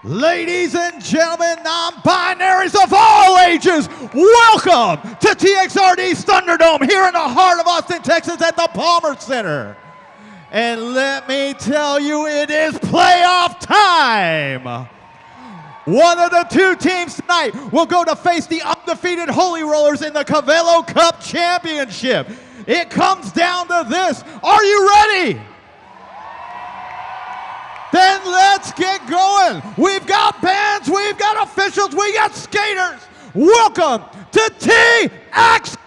Ladies and gentlemen, non-binaries of all ages, welcome to TXRD's Thunderdome here in the heart of Austin, Texas at the Palmer Center. And let me tell you, it is playoff time. One of the two teams tonight will go to face the undefeated Holy Rollers in the Cavello Cup Championship. It comes down to this. Are you ready? Then let's get going. We've got bands, we've got officials, we got skaters. Welcome to TXRD!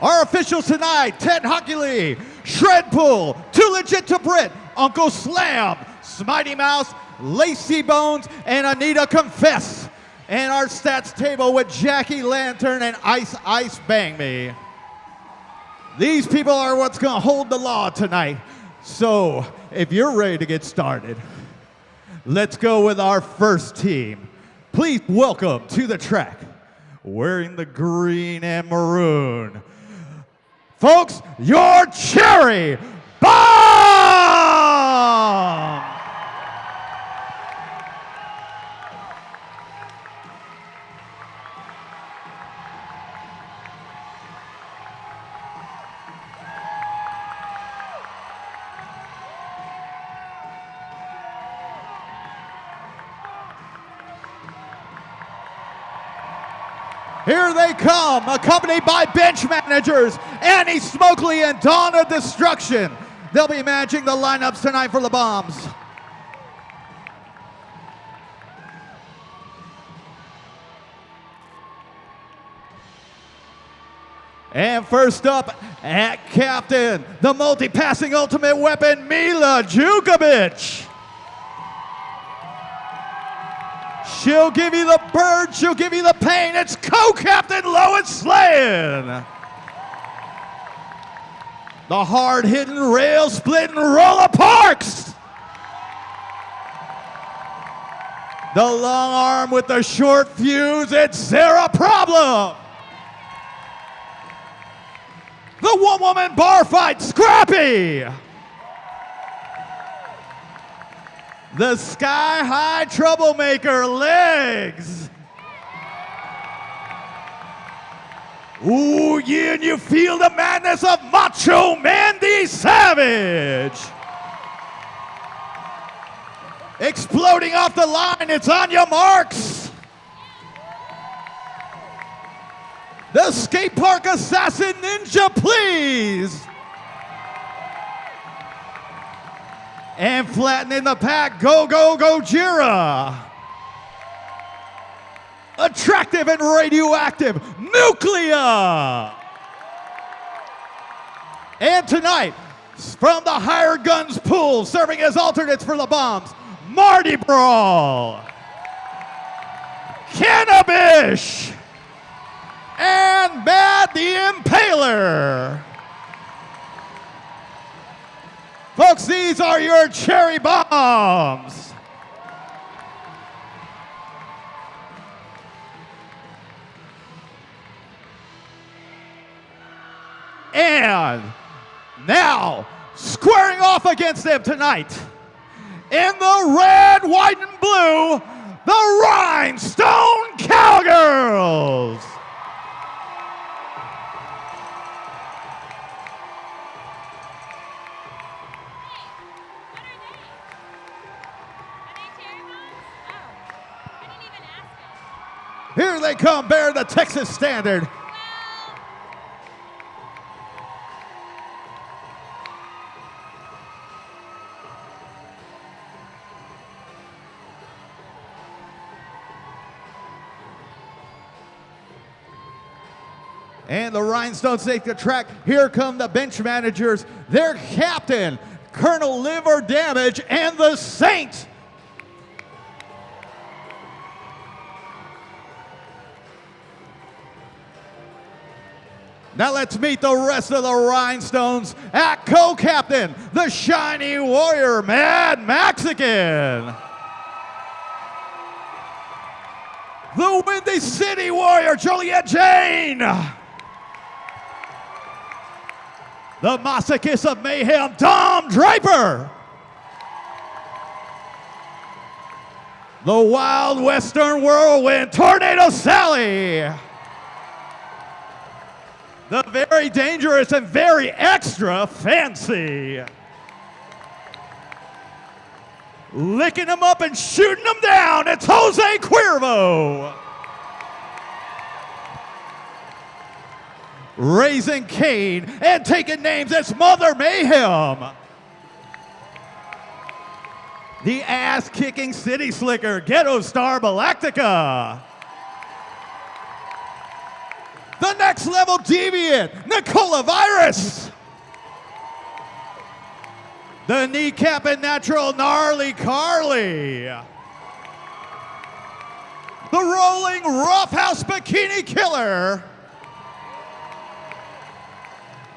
Our officials tonight, Ted Hockley, Shredpool, Too Legit to Brit, Uncle Slam, Smitey Mouse, Lacey Bones, and Anita Confess. And our stats table with Jackie Lantern and Ice Bang Me. These people are what's going to hold the law tonight. So, if you're ready to get started, let's go with our first team. Please welcome to the track, wearing the green and maroon, folks, your Cherry Bomb! Here they come, accompanied by bench managers, Annie Smokeley and Dawn of Destruction. They'll be managing the lineups tonight for the Bombs. And first up, at captain, the multi-passing ultimate weapon, Mila Jukovic. She'll give you the bird, she'll give you the pain. It's co-captain Lois Slayin. The hard-hitting, rail-splitting Rolla Parks. The long arm with the short fuse, it's Sarah Problem. The one-woman bar fight, Scrappy. The sky-high troublemaker, Legs. Ooh, yeah, and you feel the madness of Macho Mandy Savage. Exploding off the line, it's on your marks. The skate park assassin ninja, please. And flattening the pack, go, go, go, Jira. Attractive and radioactive, Nuclear. And tonight, from the Hired Guns pool, serving as alternates for the Bombs, Marty Brawl, Cannabis, and Mad the Impaler. Folks, these are your Cherry Bombs. And now, squaring off against them tonight, in the red, white, and blue, the Rhinestone Cowgirls. Here they come, bearing the Texas standard. And the Rhinestones take the track. Here come the bench managers, their captain, Colonel Liver Damage, and the Saint. Now let's meet the rest of the Rhinestones at co-captain, the Shiny Warrior, Mad Mexican. The Windy City Warrior, Joliet Jane. the masochist of mayhem, Dom Draper. The Wild Western Whirlwind, Tornado Sally. The very dangerous and very extra Fancy. Licking them up and shooting them down, it's Jose Cuervo. Raising Cain and taking names, it's Mother Mayhem. The ass-kicking City Slicker, Ghetto Star Galactica. The Next Level Deviant, Nicola Virus. The Kneecap and Natural Gnarly Carly. The Rolling Roughhouse Bikini Killer.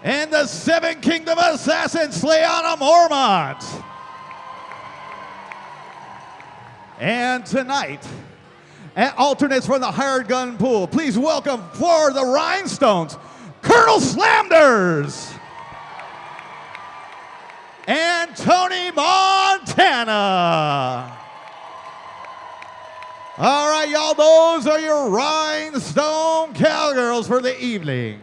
And the Seven Kingdom Assassin, Slayana Mormont. And tonight, at alternates from the hired gun pool, please welcome for the Rhinestones, Colonel Slamders and Tony Montana. All right, y'all, those are your Rhinestone Cowgirls for the evening.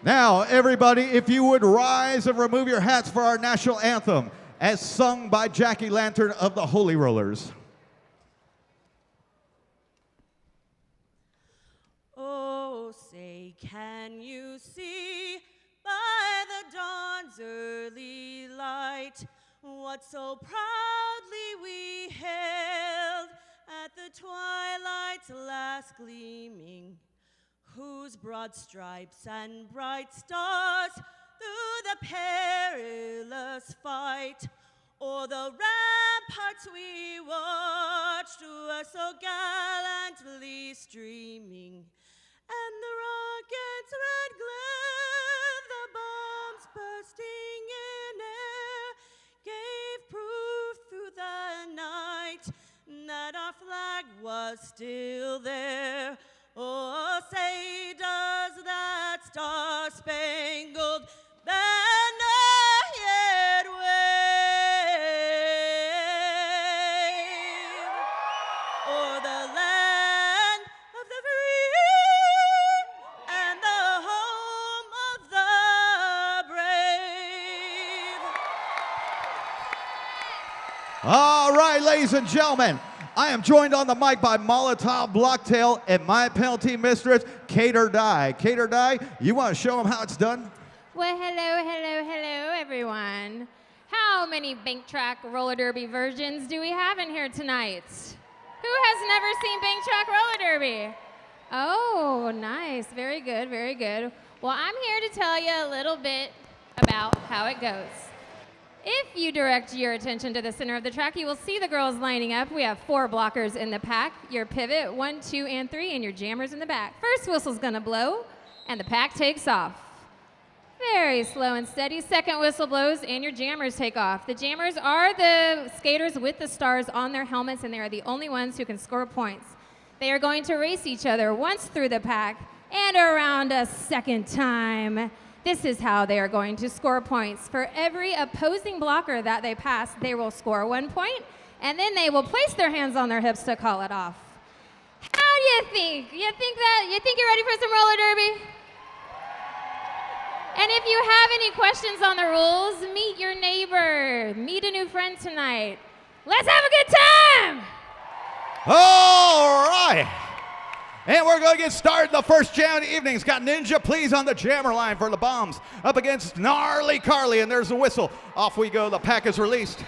Now, everybody, if you would rise and remove your hats for our national anthem, as sung by Jackie Lantern of the Holy Rollers. Oh, say, can you see by the dawn's early light what so proudly we hailed at the twilight's last gleaming, whose broad stripes and bright stars through the perilous fight o'er the ramparts we watched were so gallantly streaming, and the rocket's red glare, the bombs bursting in air, gave proof through the night that our flag was still there. Oh, say does that star-spangled banner yet wave o'er the land of the free and the home of the brave? All right, ladies and gentlemen, I am joined on the mic by Molotov Blocktail and my penalty mistress, Cater Die. Cater Die, you want to show them how it's done? Well, hello, everyone. How many bank track roller derby versions do we have in here tonight? Who has never seen bank track roller derby? Oh, nice. Very good, very good. Well, I'm here to tell you a little bit about how it goes. If you direct your attention to the center of the track, you will see the girls lining up. We have 4 blockers in the pack, your pivot, 1, 2, and 3, and your jammers in the back. First whistle's gonna blow, and the pack takes off. Very slow and steady. Second whistle blows, and your jammers take off. The jammers are the skaters with the stars on their helmets, and they are the only ones who can score points. They are going to race each other once through the pack and around a second time. This is how they are going to score points. For every opposing blocker that they pass, they will score 1 point, and then they will place their hands on their hips to call it off. How do you think? You think you're ready for some roller derby? And if you have any questions on the rules, meet your neighbor, meet a new friend tonight. Let's have a good time! All right. And we're going to get started. The first jam of the evening. It's got Ninja Please on the jammer line for the bombs. Up against Gnarly Carly, and there's a whistle. Off we go. The pack is released.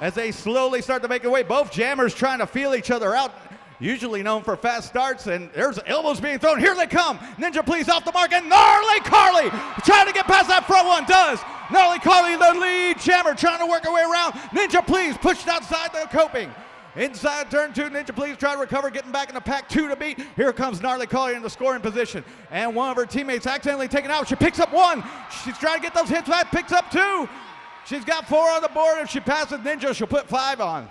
As they slowly start to make their way, both jammers trying to feel each other out. Usually known for fast starts, and there's elbows being thrown. Here they come. Ninja Please off the mark, and Gnarly Carly trying to get past that front one. Does. Gnarly Carly, the lead jammer, trying to work her way around. Ninja Please pushed outside the coping. Inside turn 2, Ninja Please try to recover, getting back in the pack 2 to beat. Here comes Gnarly Carly in the scoring position. And one of her teammates accidentally taken out. She picks up 1. She's trying to get those hits back, picks up 2. She's got 4 on the board. If she passes Ninja, she'll put 5 on.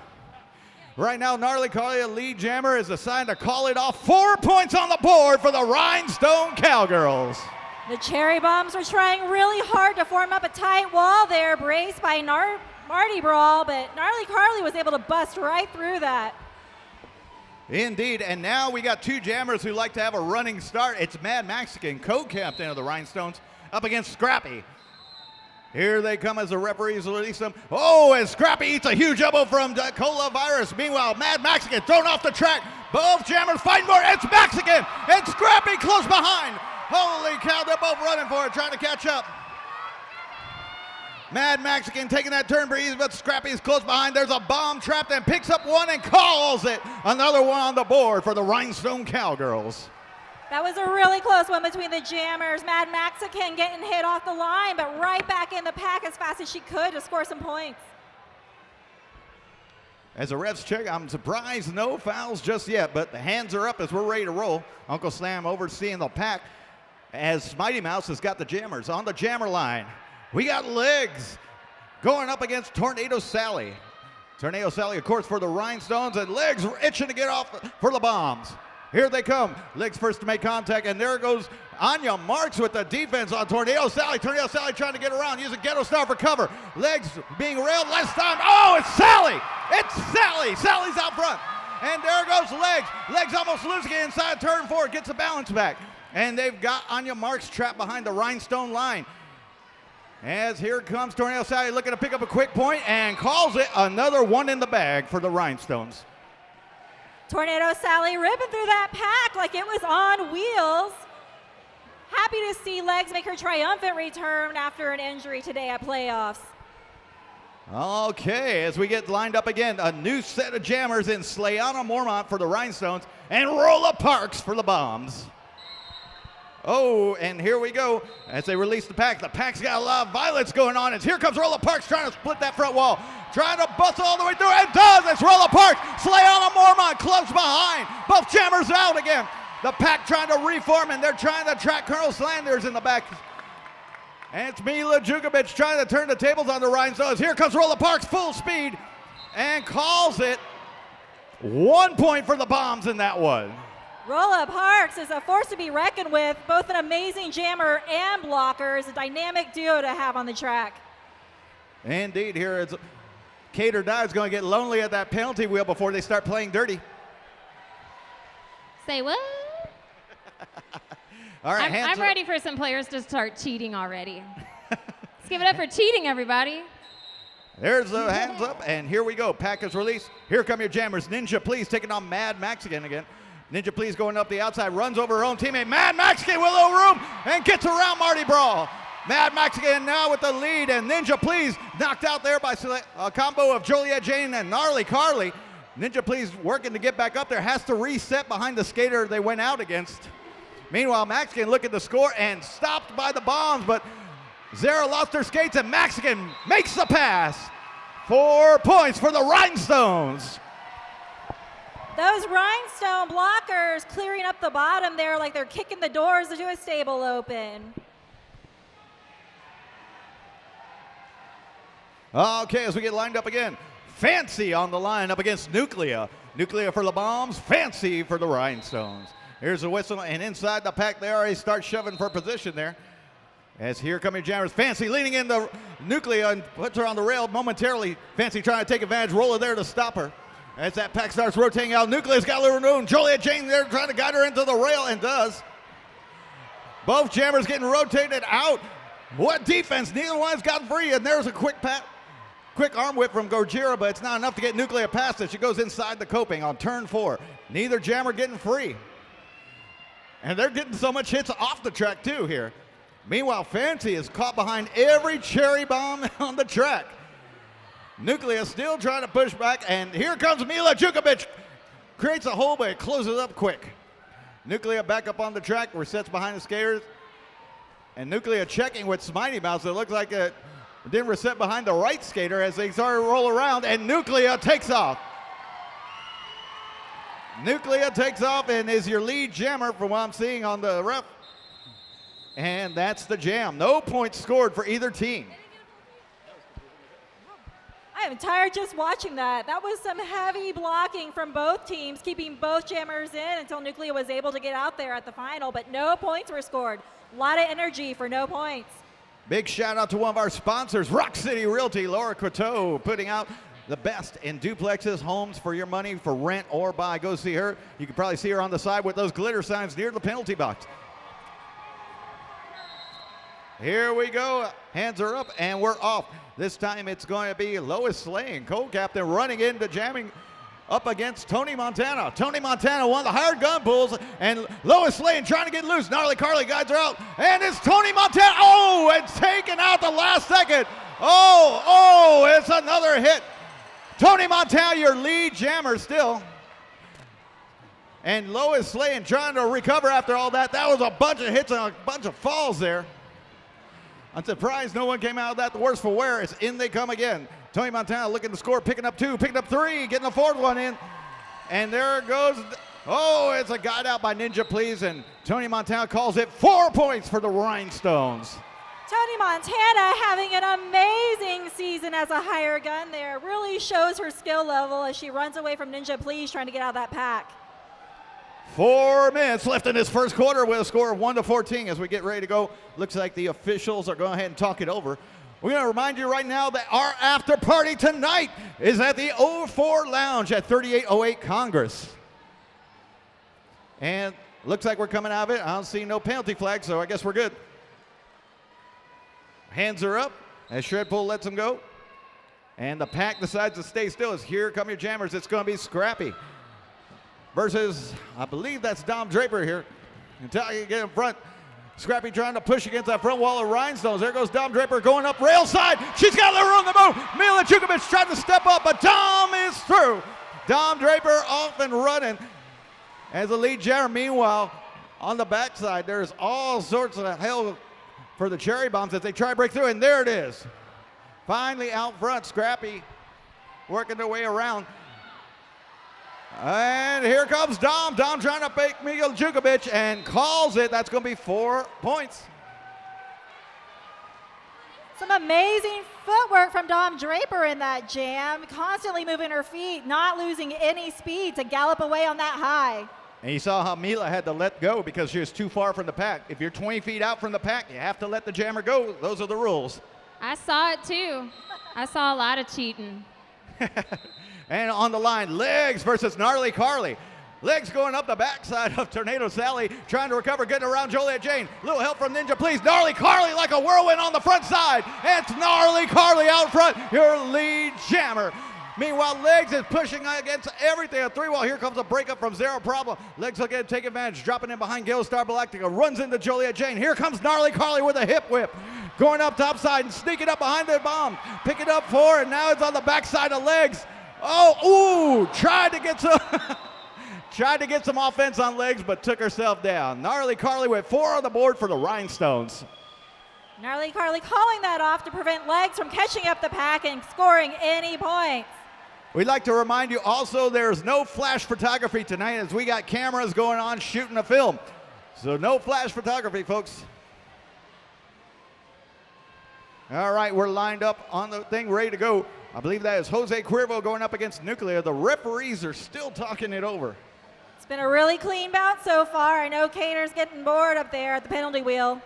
Right now, Gnarly Carly, a lead jammer, is assigned to call it off. 4 points on the board for the Rhinestone Cowgirls. The Cherry Bombs were trying really hard to form up a tight wall there, braced by Marty Brawl, but Gnarly Carly was able to bust right through that. Indeed, and now we got two jammers who like to have a running start. It's Mad Mexican, co-captain of the Rhinestones, up against Scrappy. Here they come as the referees release them. Oh, and Scrappy eats a huge elbow from Cola Virus. Meanwhile, Mad Mexican thrown off the track. Both jammers fighting for it. It's Mexican and Scrappy close behind. Holy cow, they're both running for it, trying to catch up. Mad Mexican taking that turn breeze, but Scrappy is close behind. There's a bomb trapped and picks up one and calls it. Another one on the board for the Rhinestone Cowgirls. That was a really close one between the jammers. Mad Mexican getting hit off the line, but right back in the pack as fast as she could to score some points. As the refs check, I'm surprised no fouls just yet, but the hands are up as we're ready to roll. Uncle Slam overseeing the pack as Mighty Mouse has got the jammers on the jammer line. We got Legs going up against Tornado Sally. Tornado Sally, of course, for the Rhinestones, and Legs itching to get off for the bombs. Here they come. Legs first to make contact, and there goes Anya Marks with the defense on Tornado Sally. Tornado Sally trying to get around, using Ghetto Star for cover. Legs being railed last time. Oh, it's Sally! It's Sally! Sally's out front. And there goes Legs. Legs almost losing it inside turn 4, gets the balance back. And they've got Anya Marks trapped behind the Rhinestone line. As here comes Tornado Sally looking to pick up a quick point and calls it another one in the bag for the Rhinestones. Tornado Sally ripping through that pack like it was on wheels. Happy to see Legs make her triumphant return after an injury today at playoffs. Okay, as we get lined up again, a new set of jammers in Slayana Mormont for the Rhinestones and Rolla Parks for the Bombs. Oh, and here we go as they release the pack. The pack's got a lot of violence going on. As here comes Rolla Parks trying to split that front wall. Trying to bust all the way through, and does. It's Rolla Parks. Slayana Mormont close behind. Both jammers out again. The pack trying to reform, and they're trying to track Colonel Slanders in the back. And it's Mila Jukovic trying to turn the tables on the Rhinestones. Here comes Rolla Parks full speed and calls it 1 point for the Bombs in that one. Rolla Parks is a force to be reckoned with, both an amazing jammer and blocker. Is a dynamic duo to have on the track. Indeed, here it's Cater Dive's going to get lonely at that penalty wheel before they start playing dirty. Say what? All right, I'm ready for some players to start cheating already. Let's give it up for cheating, everybody. There's the hands up, and here we go. Pack is released. Here come your jammers. Ninja Please taking on Mad Mexican again. Ninja Please going up the outside, runs over her own teammate. Mad Mexican with a little room and gets around Marty Brawl. Mad Mexican now with the lead, and Ninja Please knocked out there by a combo of Joliet Jane and Gnarly Carly. Ninja Please working to get back up there, has to reset behind the skater they went out against. Meanwhile, Mexican look at the score and stopped by the Bombs, but Zara lost her skates and Mexican makes the pass. 4 points for the Rhinestones. Those Rhinestone blockers clearing up the bottom there like they're kicking the doors to a stable open. Okay, as we get lined up again. Fancy on the line up against Nuclea. Nuclea for the Bombs, Fancy for the Rhinestones. Here's the whistle, and inside the pack they already start shoving for position there. As here come your jammers. Fancy leaning into Nuclea and puts her on the rail momentarily. Fancy trying to take advantage, Roller there to stop her. As that pack starts rotating out, Nuclea's got a little room. Joliet Jane there trying to guide her into the rail, and does. Both jammers getting rotated out. What defense? Neither one's gotten free, and there's a quick arm whip from Gojira, but it's not enough to get Nuclea past it. She goes inside the coping on turn 4. Neither jammer getting free. And they're getting so much hits off the track too here. Meanwhile, Fancy is caught behind every cherry bomb on the track. Nuclea still trying to push back, and here comes Mila Jukovic. Creates a hole, but it closes up quick. Nuclea back up on the track, resets behind the skaters. And Nuclea checking with Smitey Mouse. It looks like it didn't reset behind the right skater as they started to roll around, and Nuclea takes off. Nuclea takes off and is your lead jammer from what I'm seeing on the ref. And that's the jam. No points scored for either team. am tired just watching that. That was some heavy blocking from both teams, keeping both jammers in until Nuclea was able to get out there at the final, but no points were scored. A lot of energy for no points. Big shout out to one of our sponsors, Rock City Realty, Laura Coteau, putting out the best in duplexes, homes for your money for rent or buy. Go see her. You can probably see her on the side with those glitter signs near the penalty box. Here we go. Hands are up and we're off. This time it's going to be Lois Slay, co-captain, running into jamming up against Tony Montana. Tony Montana, one of the hired gun pulls, and Lois Slay trying to get loose. Gnarly Carly guides her out, and it's Tony Montana. Oh, and taken out the last second. Oh, it's another hit. Tony Montana, your lead jammer still. And Lois Slay trying to recover after all that. That was a bunch of hits and a bunch of falls there. I'm surprised no one came out of that the worse for wear. It's in they come again. Tony Montana looking to score, picking up 2, picking up 3, getting the fourth one in. And there goes, it's a guide out by Ninja Please, and Tony Montana calls it 4 points for the Rhinestones. Tony Montana having an amazing season as a higher gun there. Really shows her skill level as she runs away from Ninja Please trying to get out of that pack. 4 minutes left in this first quarter with a score of 1-14 as we get ready to go. Looks like the officials are going ahead and talk it over. We're going to remind you right now that our after party tonight is at the 04 Lounge at 3808 Congress. And looks like we're coming out of it. I don't see no penalty flag, so I guess we're good. Hands are up as Shred Pull lets them go. And the pack decides to stay still as here come your jammers. It's going to be Scrappy versus, I believe that's Dom Draper here. Until you get in front. Scrappy trying to push against that front wall of Rhinestones. There goes Dom Draper going up rail side. She's got her on the move. Mila Jukovic tried to step up, but Dom is through. Dom Draper off and running as the lead jammer. Meanwhile, on the backside, there's all sorts of hell for the Cherry Bombs as they try to break through, and there it is. Finally out front, Scrappy working their way around. And here comes Dom. Dom trying to fake Miguel Jukovic and calls it. That's going to be 4 points. Some amazing footwork from Dom Draper in that jam. Constantly moving her feet, not losing any speed to gallop away on that high. And you saw how Mila had to let go because she was too far from the pack. If you're 20 feet out from the pack, you have to let the jammer go. Those are the rules. I saw it too. I saw a lot of cheating. And on the line, Legs versus Gnarly Carly. Legs going up the backside of Tornado Sally, trying to recover, getting around Joliet Jane. Little help from Ninja Please. Gnarly Carly like a whirlwind on the front side. And it's Gnarly Carly out front, your lead jammer. Meanwhile, Legs is pushing against everything. A 3-wall. Here comes a breakup from Zero Problem. Legs looking to take advantage, dropping in behind Gale Star Galactica. Runs into Joliet Jane. Here comes Gnarly Carly with a hip whip. Going up topside and sneaking up behind the bomb. Picking up 4, and now it's on the backside of Legs. Tried to get some offense on Legs, but took herself down. Gnarly Carly with 4 on the board for the Rhinestones. Gnarly Carly calling that off to prevent Legs from catching up the pack and scoring any points. We'd like to remind you also there's no flash photography tonight as we got cameras going on shooting a film. So no flash photography, folks. All right, we're lined up on the thing, ready to go. I believe that is Jose Cuervo going up against Nuclear. The referees are still talking it over. It's been a really clean bout so far. I know Cater's getting bored up there at the penalty wheel.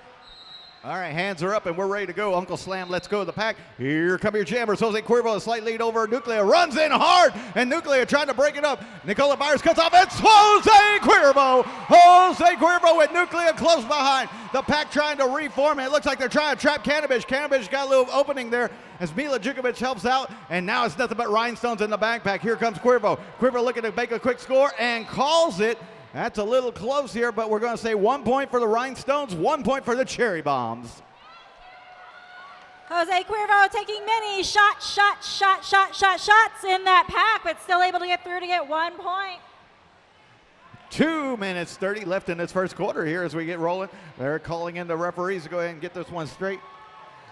All right, hands are up and we're ready to go. Uncle Slam, let's go to the pack. Here come your jammers. Jose Cuervo, a slight lead over Nuclear. Runs in hard, and Nuclear trying to break it up. Nicola Byers cuts off. It's Jose Cuervo. Jose Cuervo with Nuclear close behind. The pack trying to reform. It looks like they're trying to trap Cannabis. Cannabis got a little opening there as Mila Jukovic helps out, and now it's nothing but Rhinestones in the backpack. Here comes Cuervo. Cuervo looking to make a quick score and calls it. That's a little close here, but we're going to say 1 point for the Rhinestones, 1 point for the Cherry Bombs. Jose Cuervo taking many shots in that pack, but still able to get through to get 1 point. 2 minutes 30 left in this first quarter here as we get rolling. They're calling in the referees to go ahead and get this one straight.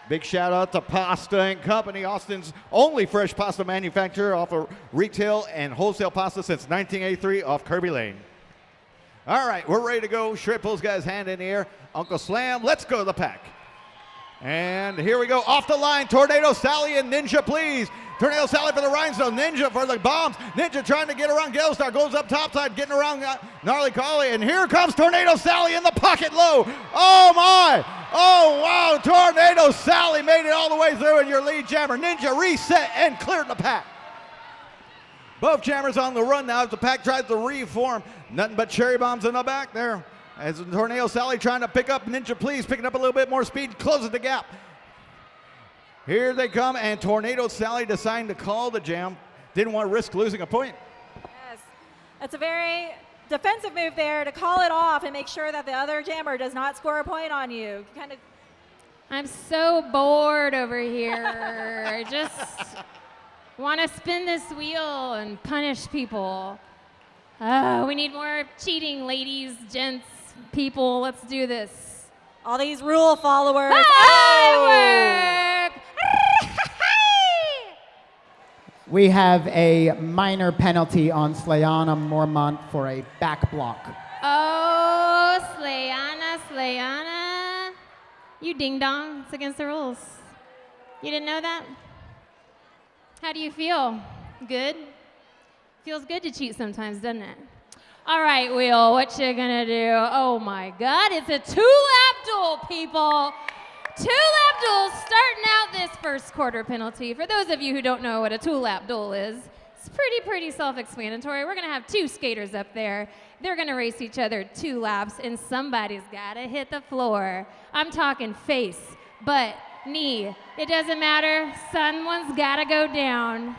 Big shout out to Pasta and Company, Austin's only fresh pasta manufacturer, offer retail and wholesale pasta since 1983 off Kirby Lane. All right, we're ready to go. Shred Pull's got his hand in the air. Uncle Slam, let's go to the pack. And here we go, off the line, Tornado Sally and Ninja Please. Tornado Sally for the Rhinestone. Ninja for the bombs. Ninja trying to get around Gelstar. Goes up topside, getting around Gnarly Collie. And here comes Tornado Sally in the pocket low. Oh, my. Oh, wow. Tornado Sally made it all the way through, and your lead jammer. Ninja reset and cleared the pack. Both jammers on the run now as the pack tries to reform. Nothing but cherry bombs in the back there. As Tornado Sally trying to pick up Ninja Please, picking up a little bit more speed, closes the gap. Here they come, and Tornado Sally deciding to call the jam. Didn't want to risk losing a point. Yes, that's a very defensive move there to call it off and make sure that the other jammer does not score a point on you. Kind of. I'm so bored over here. I just want to spin this wheel and punish people. We need more cheating, ladies, gents, people. Let's do this. All these rule followers. Oh! We have a minor penalty on Slayana Mormont for a back block. Oh, Slayana. You ding dong. It's against the rules. You didn't know that? How do you feel? Good? Feels good to cheat sometimes, doesn't it? All right, Wheel, what you gonna do? Oh my God, it's a two-lap duel, people. Two-lap duel starting out this first quarter penalty. For those of you who don't know what a two-lap duel is, it's pretty self-explanatory. We're gonna have two skaters up there. They're gonna race each other 2 laps, and somebody's gotta hit the floor. I'm talking face, butt, knee. It doesn't matter, someone's gotta go down.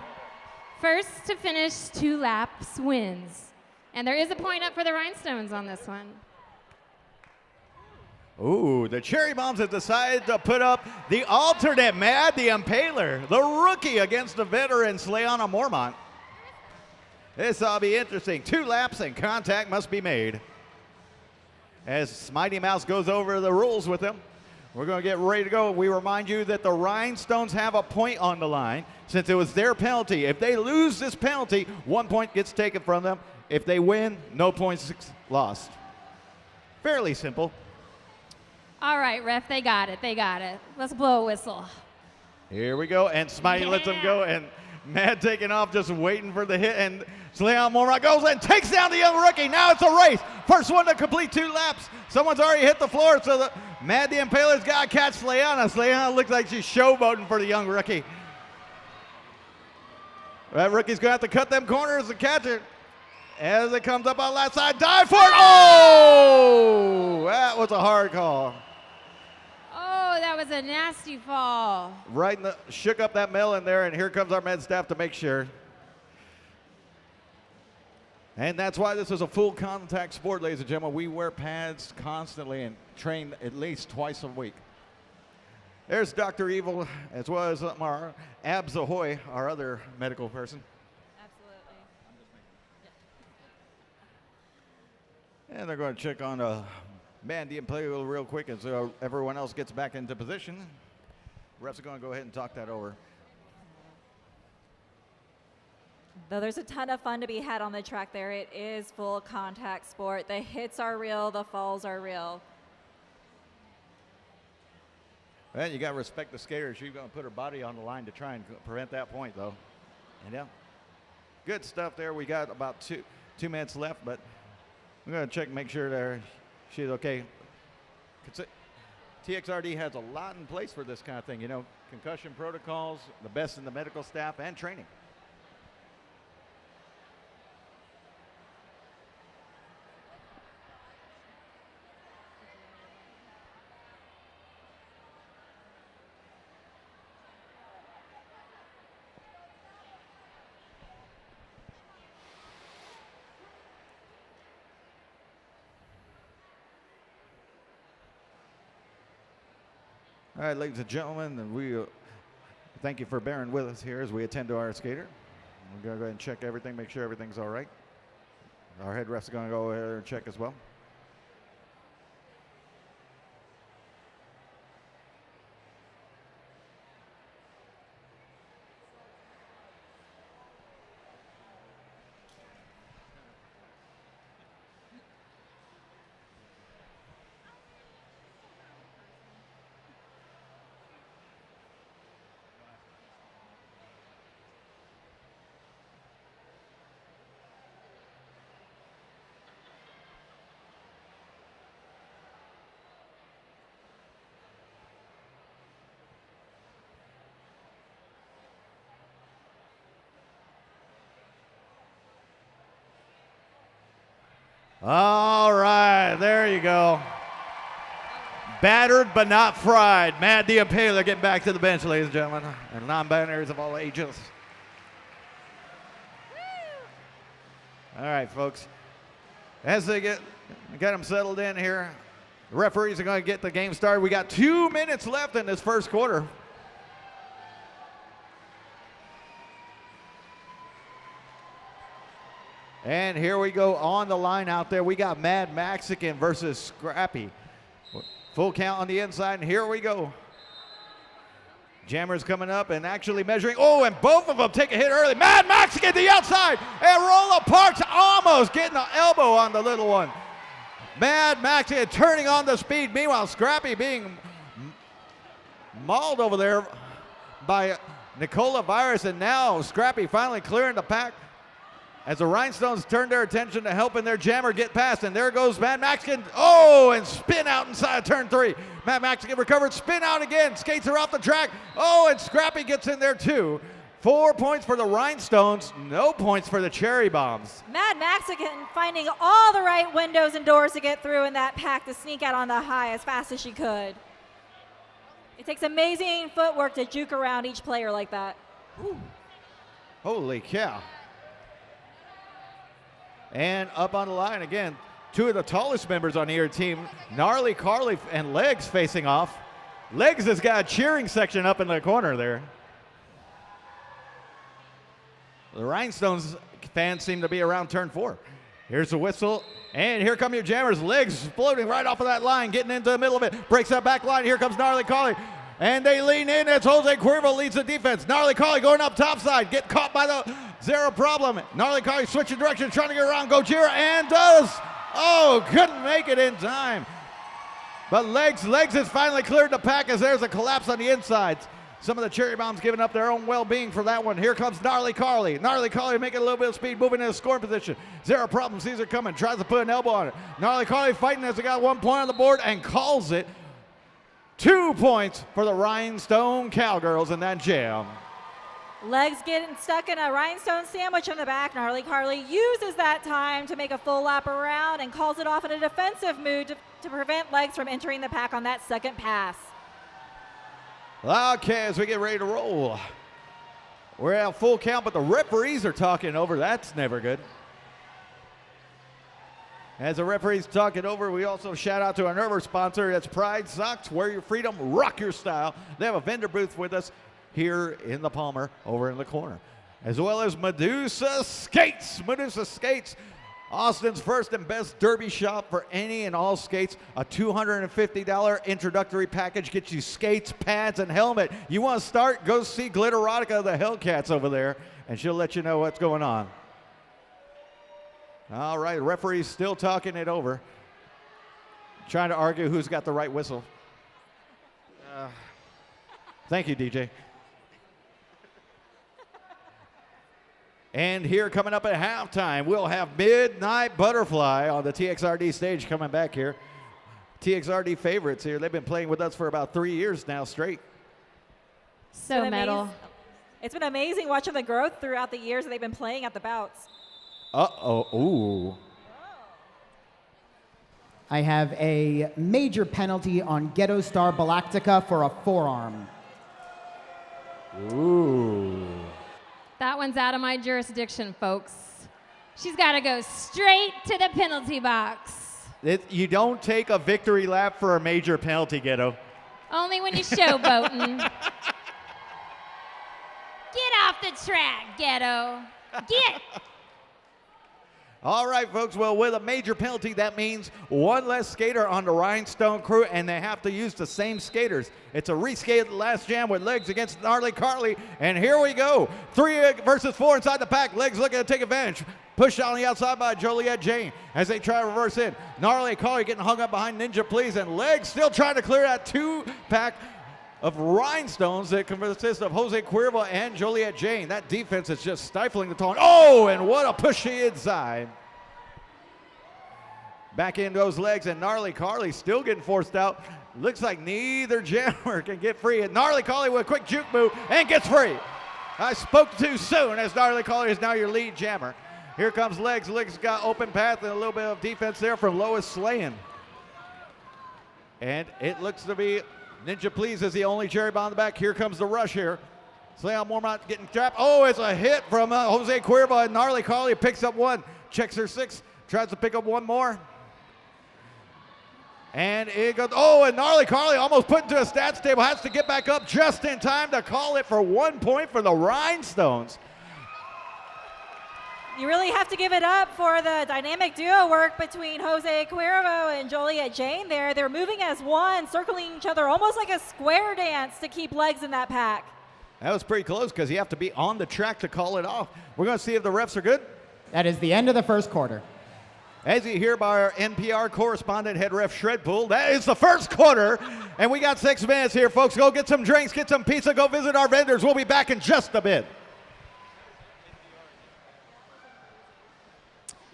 First to finish 2 laps wins. And there is a point up for the Rhinestones on this one. Ooh, the Cherry Bombs have decided to put up the alternate Mad the Impaler, the rookie against the veteran Slayana Mormont. This will be interesting. 2 laps and contact must be made. As Mighty Mouse goes over the rules with them, we're going to get ready to go. We remind you that the Rhinestones have a point on the line since it was their penalty. If they lose this penalty, 1 point gets taken from them. If they win, no points lost. Fairly simple. All right, ref, they got it. Let's blow a whistle. Here we go, and Smitey lets them go, and Mad taking off, just waiting for the hit, and Slayana Mormont goes and takes down the young rookie. Now it's a race. First one to complete 2 laps. Someone's already hit the floor, so the Mad the Impaler's got to catch Slayana. Slayana looks like she's showboating for the young rookie. That rookie's going to have to cut them corners to catch it. As it comes up on the left side, dive for it. Oh! That was a hard call. Oh, that was a nasty fall. Right in the, shook up that melon there, and here comes our med staff to make sure. And that's why this is a full contact sport, ladies and gentlemen. We wear pads constantly and train at least twice a week. There's Dr. Evil, as well as our Abs Ahoy, our other medical person. And they're going to check on Mad the Impaler real quick as everyone else gets back into position. Refs are going to go ahead and talk that over. Though there's a ton of fun to be had on the track there, it is full contact sport. The hits are real, the falls are real. Well, you got to respect the skater. She's going to put her body on the line to try and prevent that point, though. And yeah, good stuff there. We got about two minutes left, but we're going to check and make sure she's okay. TXRD has a lot in place for this kind of thing, you know, concussion protocols, the best in the medical staff, and training. All right, ladies and gentlemen, and we thank you for bearing with us here as we attend to our skater. We're going to go ahead and check everything, make sure everything's all right. Our head refs are going to go ahead and check as well. All right, there you go. Battered but not fried. Mad the Impaler getting back to the bench, ladies and gentlemen, and non-binaries of all ages. All right, folks. As they get them settled in here, the referees are going to get the game started. We got 2 minutes left in this first quarter. And here we go on the line out there. We got Mad Mexican versus Scrappy. Full count on the inside, and here we go. Jammer's coming up and actually measuring. Oh, and both of them take a hit early. Mad Mexican the outside, and Rolla Parks almost getting an elbow on the little one. Mad Mexican turning on the speed. Meanwhile, Scrappy being mauled over there by Nicola Virus, and now Scrappy finally clearing the pack as the Rhinestones turn their attention to helping their Jammer get past, and there goes Mad Mexican. Oh, and spin out inside turn 3. Mad Mexican recovered, spin out again, skates are off the track. Oh, and Scrappy gets in there too. 4 points for the Rhinestones, no points for the Cherry Bombs. Mad Mexican finding all the right windows and doors to get through in that pack to sneak out on the high as fast as she could. It takes amazing footwork to juke around each player like that. Ooh. Holy cow. And up on the line again, 2 of the tallest members on your team, Gnarly Carly and Legs facing off. Legs has got a cheering section up in the corner there. The Rhinestones fans seem to be around turn 4. Here's the whistle, and here come your Jammers. Legs floating right off of that line, getting into the middle of it. Breaks that back line. Here comes Gnarly Carly. And they lean in as Jose Cuervo leads the defense. Gnarly Carly going up top side. Get caught by the Zero Problem. Gnarly Carly switching direction, trying to get around Gojira, and does. Oh, couldn't make it in time. But Legs has finally cleared the pack as there's a collapse on the insides. Some of the Cherry Bombs giving up their own well-being for that one. Here comes Gnarly Carly. Gnarly Carly making a little bit of speed, moving in a scoring position. Zero Problem sees her coming, tries to put an elbow on it. Gnarly Carly fighting as they got 1 point on the board and calls it. 2 points for the Rhinestone Cowgirls in that jam. Legs getting stuck in a rhinestone sandwich in the back. Gnarly Carly uses that time to make a full lap around and calls it off in a defensive mood to prevent Legs from entering the pack on that second pass. Okay, as we get ready to roll. We're at full count, but the referees are talking over. That's never good. As the referees talk it over, we also shout out to our nervous sponsor. That's Pride Socks. Wear your freedom, rock your style. They have a vendor booth with us here in the Palmer over in the corner. As well as Medusa Skates. Medusa Skates, Austin's first and best derby shop for any and all skates. A $250 introductory package gets you skates, pads, and helmet. You want to start? Go see Glitterotica, the Hellcats over there, and she'll let you know what's going on. All right, the referee's still talking it over, trying to argue who's got the right whistle. Thank you, DJ. And here coming up at halftime, we'll have Midnight Butterfly on the TXRD stage coming back here. TXRD favorites here. They've been playing with us for about 3 years now straight. So metal. It's been amazing watching the growth throughout the years that they've been playing at the bouts. Uh-oh, ooh. I have a major penalty on Ghetto Star Galactica for a forearm. Ooh. That one's out of my jurisdiction, folks. She's got to go straight to the penalty box. You don't take a victory lap for a major penalty, Ghetto. Only when you're showboating. Get off the track, Ghetto. Get. All right, folks. Well, with a major penalty, that means one less skater on the Rhinestone crew, and they have to use the same skaters. It's a reskated last jam with Legs against Gnarly Carly, and here we go. 3 versus 4 inside the pack. Legs looking to take advantage. Pushed on the outside by Joliet Jane as they try to reverse in. Gnarly Carly getting hung up behind Ninja Please, and Legs still trying to clear that 2-pack of Rhinestones that consist of Jose Cuervo and Joliet Jane. That defense is just stifling the taunt. Oh, and what a pushy inside. Back in goes Legs, and Gnarly Carly still getting forced out. Looks like neither jammer can get free. And Gnarly Carly with a quick juke move and gets free. I spoke too soon, as Gnarly Carly is now your lead jammer. Here comes Legs. Legs got open path and a little bit of defense there from Lois Slayin. And it looks to be Ninja Please is the only cherry bomb in the back. Here comes the rush here. Slayon Mormont getting trapped. Oh, it's a hit from Jose Cuervo, and Gnarly Carly picks up one. Checks her 6, tries to pick up one more. And it goes, oh, and Gnarly Carly almost put into a stats table, has to get back up just in time to call it for 1 point for the Rhinestones. You really have to give it up for the dynamic duo work between Jose Cuervo and Joliet Jane there. They're moving as one, circling each other almost like a square dance to keep Legs in that pack. That was pretty close because you have to be on the track to call it off. We're going to see if the refs are good. That is the end of the first quarter. As you hear by our NPR correspondent, head ref Shredpool, that is the first quarter, and we got 6 minutes here, folks. Go get some drinks, get some pizza, go visit our vendors. We'll be back in just a bit.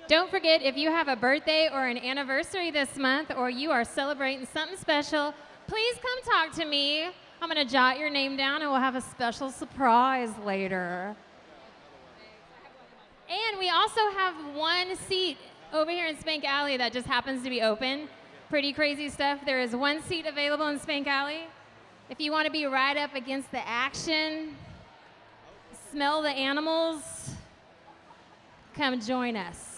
Don't forget, if you have a birthday or an anniversary this month, or you are celebrating something special, please come talk to me. I'm going to jot your name down, and we'll have a special surprise later. And we also have one seat over here in Spank Alley that just happens to be open. Pretty crazy stuff. There is one seat available in Spank Alley. If you want to be right up against the action, smell the animals, come join us.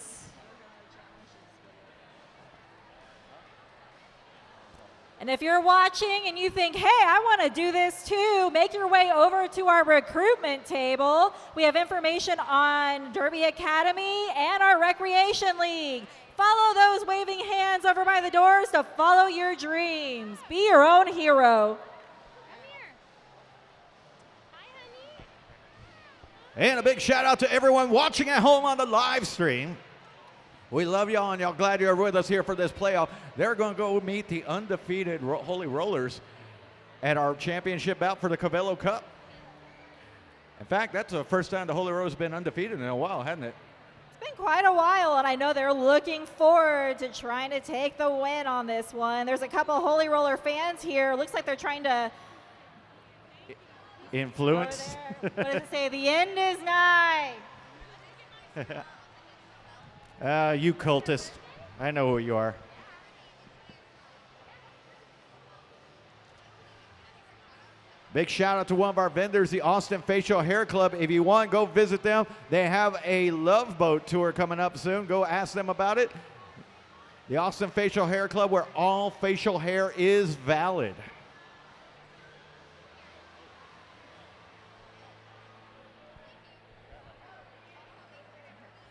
And if you're watching and you think, hey, I want to do this too, make your way over to our recruitment table. We have information on Derby Academy and our Recreation League. Follow those waving hands over by the doors to follow your dreams. Be your own hero. And a big shout out to everyone watching at home on the live stream. We love y'all, and y'all glad you're with us here for this playoff. They're going to go meet the undefeated Holy Rollers at our championship bout for the Cabello Cup. In fact, that's the first time the Holy Rollers have been undefeated in a while, hasn't it? It's been quite a while, and I know they're looking forward to trying to take the win on this one. There's a couple Holy Roller fans here. Looks like they're trying to influence. What does it say? The end is nigh. You cultist. I know who you are. Big shout out to one of our vendors, the Austin Facial Hair Club. If you want, go visit them. They have a Love Boat tour coming up soon. Go ask them about it. The Austin Facial Hair Club, where all facial hair is valid.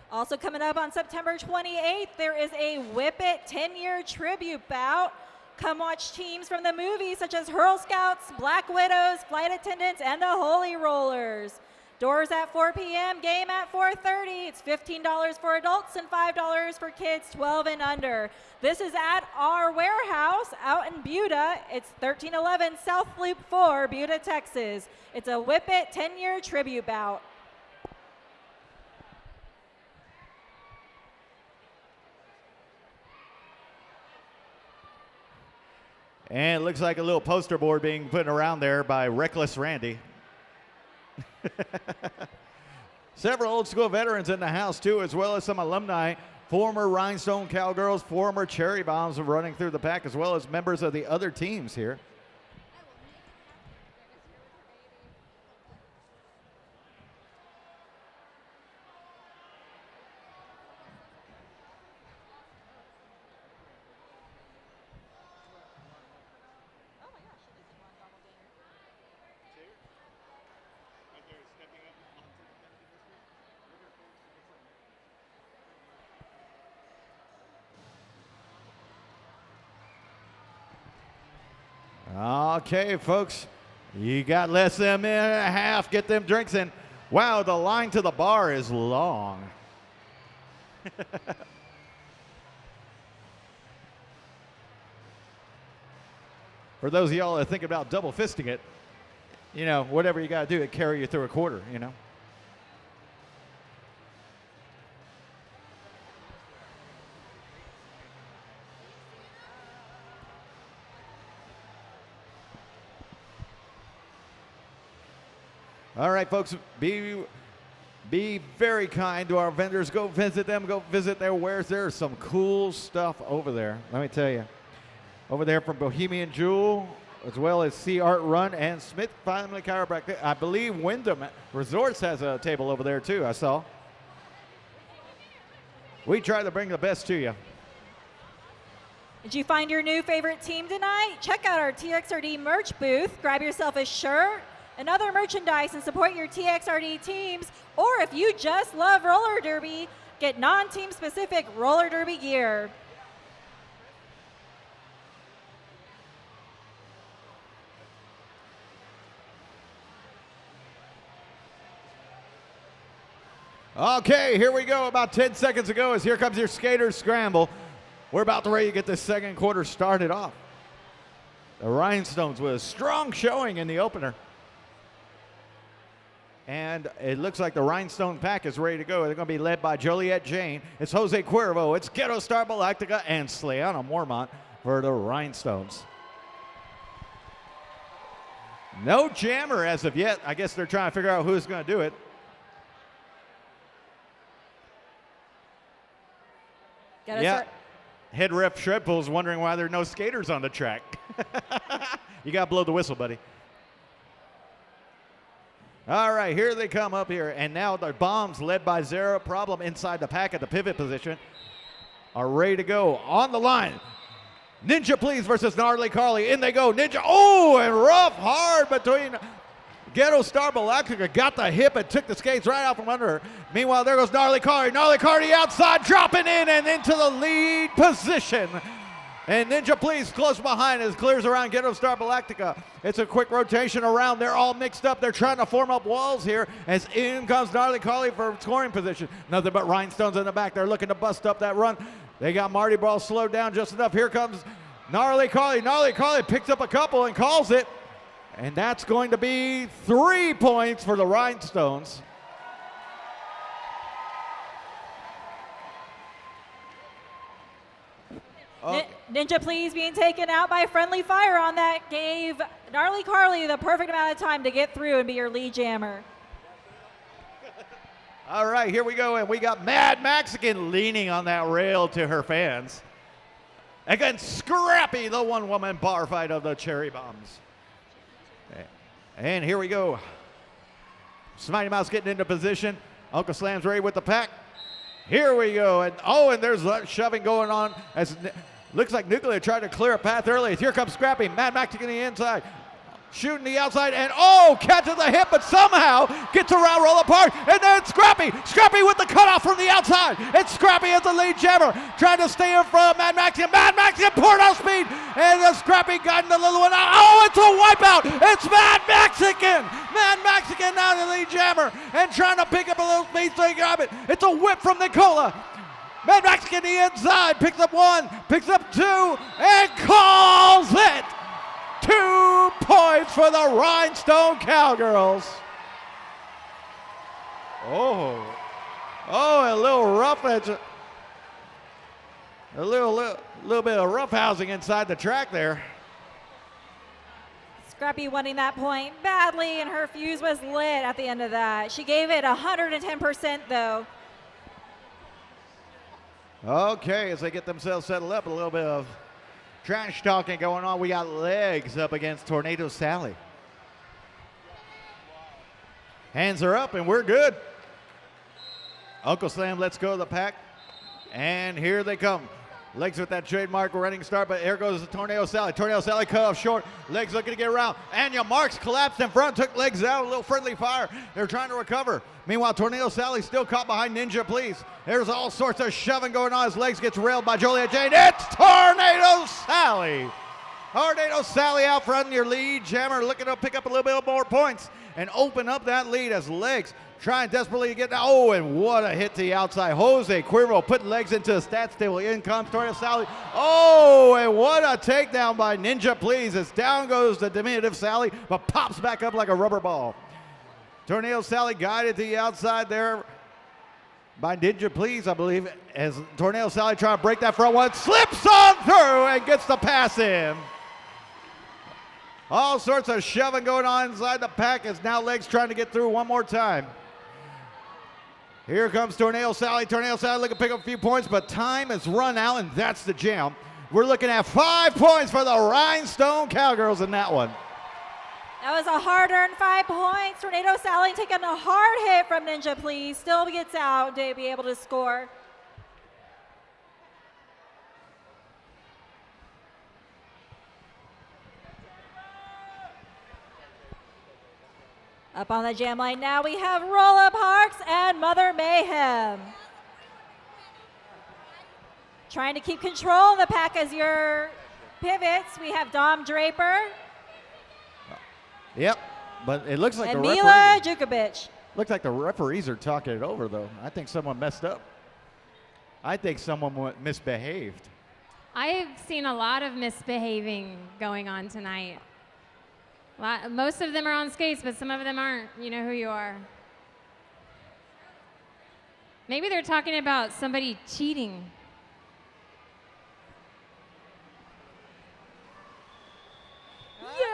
Also coming up on September 28th, there is a Whip It 10-year tribute bout. Come watch teams from the movies such as Girl Scouts, Black Widows, Flight Attendants, and the Holy Rollers. Doors at 4 p.m., game at 4:30. It's $15 for adults and $5 for kids 12 and under. This is at our warehouse out in Buda. It's 1311 South Loop 4, Buda, Texas. It's a Whip It 10-year tribute bout. And it looks like a little poster board being put around there by Reckless Randy. Several old school veterans in the house too, as well as some alumni, former Rhinestone Cowgirls, former Cherry Bombs running through the pack, as well as members of the other teams here. Okay, folks, you got less than a minute and a half. Get them drinks in. Wow, the line to the bar is long. For those of y'all that think about double fisting it, you know, whatever you got to do to carry you through a quarter, you know. All right, folks, be Be very kind to our vendors. Go visit them. Go visit their wares. There's some cool stuff over there. Let me tell you. Over there from Bohemian Jewel, as well as Sea Art Run and Smith Family Chiropractic. I believe Wyndham Resorts has a table over there too, I saw. We try to bring the best to you. Did you find your new favorite team tonight? Check out our TXRD merch booth. Grab yourself a shirt and other merchandise and support your TXRD teams. Or if you just love roller derby, get non-team specific roller derby gear. Okay, here we go. About 10 seconds ago as here comes your skaters scramble. We're about to ready to get this second quarter started off. The Rhinestones with a strong showing in the opener. And it looks like the Rhinestone pack is ready to go. They're going to be led by Joliet Jane. It's Jose Cuervo. It's Ghetto Star Galactica and Slayana Mormont for the Rhinestones. No jammer as of yet. I guess they're trying to figure out who's going to do it. Head ref Shredpool's wondering why there are no skaters on the track. You got to blow the whistle, buddy. All right, here they come up here. And now the bombs led by Zero Problem inside the pack at the pivot position are ready to go. On the line, Ninja Please versus Gnarly Carly. In they go, Ninja. Oh, and rough hard between Ghetto Star Galactica. Got the hip and took the skates right out from under her. Meanwhile, there goes Gnarly Carly. Gnarly Carly outside, dropping in and into the lead position. And Ninja Please close behind as clears around Ghetto Star Galactica. It's a quick rotation around. They're all mixed up. They're trying to form up walls here as in comes Gnarly Carly for scoring position. Nothing but Rhinestones in the back. They're looking to bust up that run. They got Marty Ball slowed down just enough. Here comes Gnarly Carly. Gnarly Carly picks up a couple and calls it. And that's going to be 3 points for the Rhinestones. Ninja Please being taken out by friendly fire on that gave Gnarly Carly the perfect amount of time to get through and be your lead jammer. All right, here we go. And we got Mad Mexican leaning on that rail to her fans. Against Scrappy, the one-woman bar fight of the Cherry Bombs. And here we go. Smighty Mouse getting into position. Uncle Slam's ready with the pack. Here we go. And there's shoving going on as looks like Nuclear tried to clear a path early. Here comes Scrappy. Mad Max to the inside. Shooting the outside and catches the hip, but somehow gets around Roller Park. And then Scrappy with the cutoff from the outside. And Scrappy is the lead jammer, trying to stay in front of Mad Maxian. Mad Maxian poured out speed, and the Scrappy got the little one out. Oh, it's a wipeout. It's Mad Mexican. Mad Mexican now the lead jammer and trying to pick up a little speed so he can grab it. It's a whip from Nicola. Mad Mexican the inside, picks up one, picks up two, and calls it. 2 points for the Rhinestone Cowgirls. A little rough edge. A little bit of roughhousing inside the track there. Scrappy wanting that point badly, and her fuse was lit at the end of that. She gave it 110% though. Okay, as they get themselves settled up, a little bit of trash talking going on. We got Legs up against Tornado Sally. Hands are up and we're good. Uncle Slam lets go of the pack. And here they come. Legs with that trademark running start, but here goes the Tornado Sally. Tornado Sally cut off short. Legs looking to get around. Anya Marks collapsed in front, took Legs out. A little friendly fire. They're trying to recover. Meanwhile, Tornado Sally still caught behind Ninja Please. There's all sorts of shoving going on as Legs gets railed by Joliet Jane. It's Tornado Sally. Tornado Sally out front in your lead jammer, looking to pick up a little bit more points and open up that lead as Legs trying desperately to get down. Oh, and what a hit to the outside. Jose Cuervo putting Legs into the stats table. In comes Tornado Sally. Oh, and what a takedown by Ninja Please as down goes the diminutive Sally, but pops back up like a rubber ball. Tornado Sally guided to the outside there by Ninja Please, I believe, as Tornado Sally trying to break that front one. Slips on through and gets the pass in. All sorts of shoving going on inside the pack as now Legs trying to get through one more time. Here comes Tornado Sally. Tornado Sally looking to pick up a few points, but time has run out, and that's the jam. We're looking at 5 points for the Rhinestone Cowgirls in that one. That was a hard-earned 5 points. Tornado Sally taking a hard hit from Ninja Please. Still gets out to be able to score. Up on the jam line now, we have Rolla Parks and Mother Mayhem. Trying to keep control of the pack as your pivots. We have Dom Draper. Yep, but it looks like and the Mila referee. Jukovic. Looks like the referees are talking it over, though. I think someone messed up. I think someone misbehaved. I've seen a lot of misbehaving going on tonight. Most of them are on skates, but some of them aren't. You know who you are. Maybe they're talking about somebody cheating.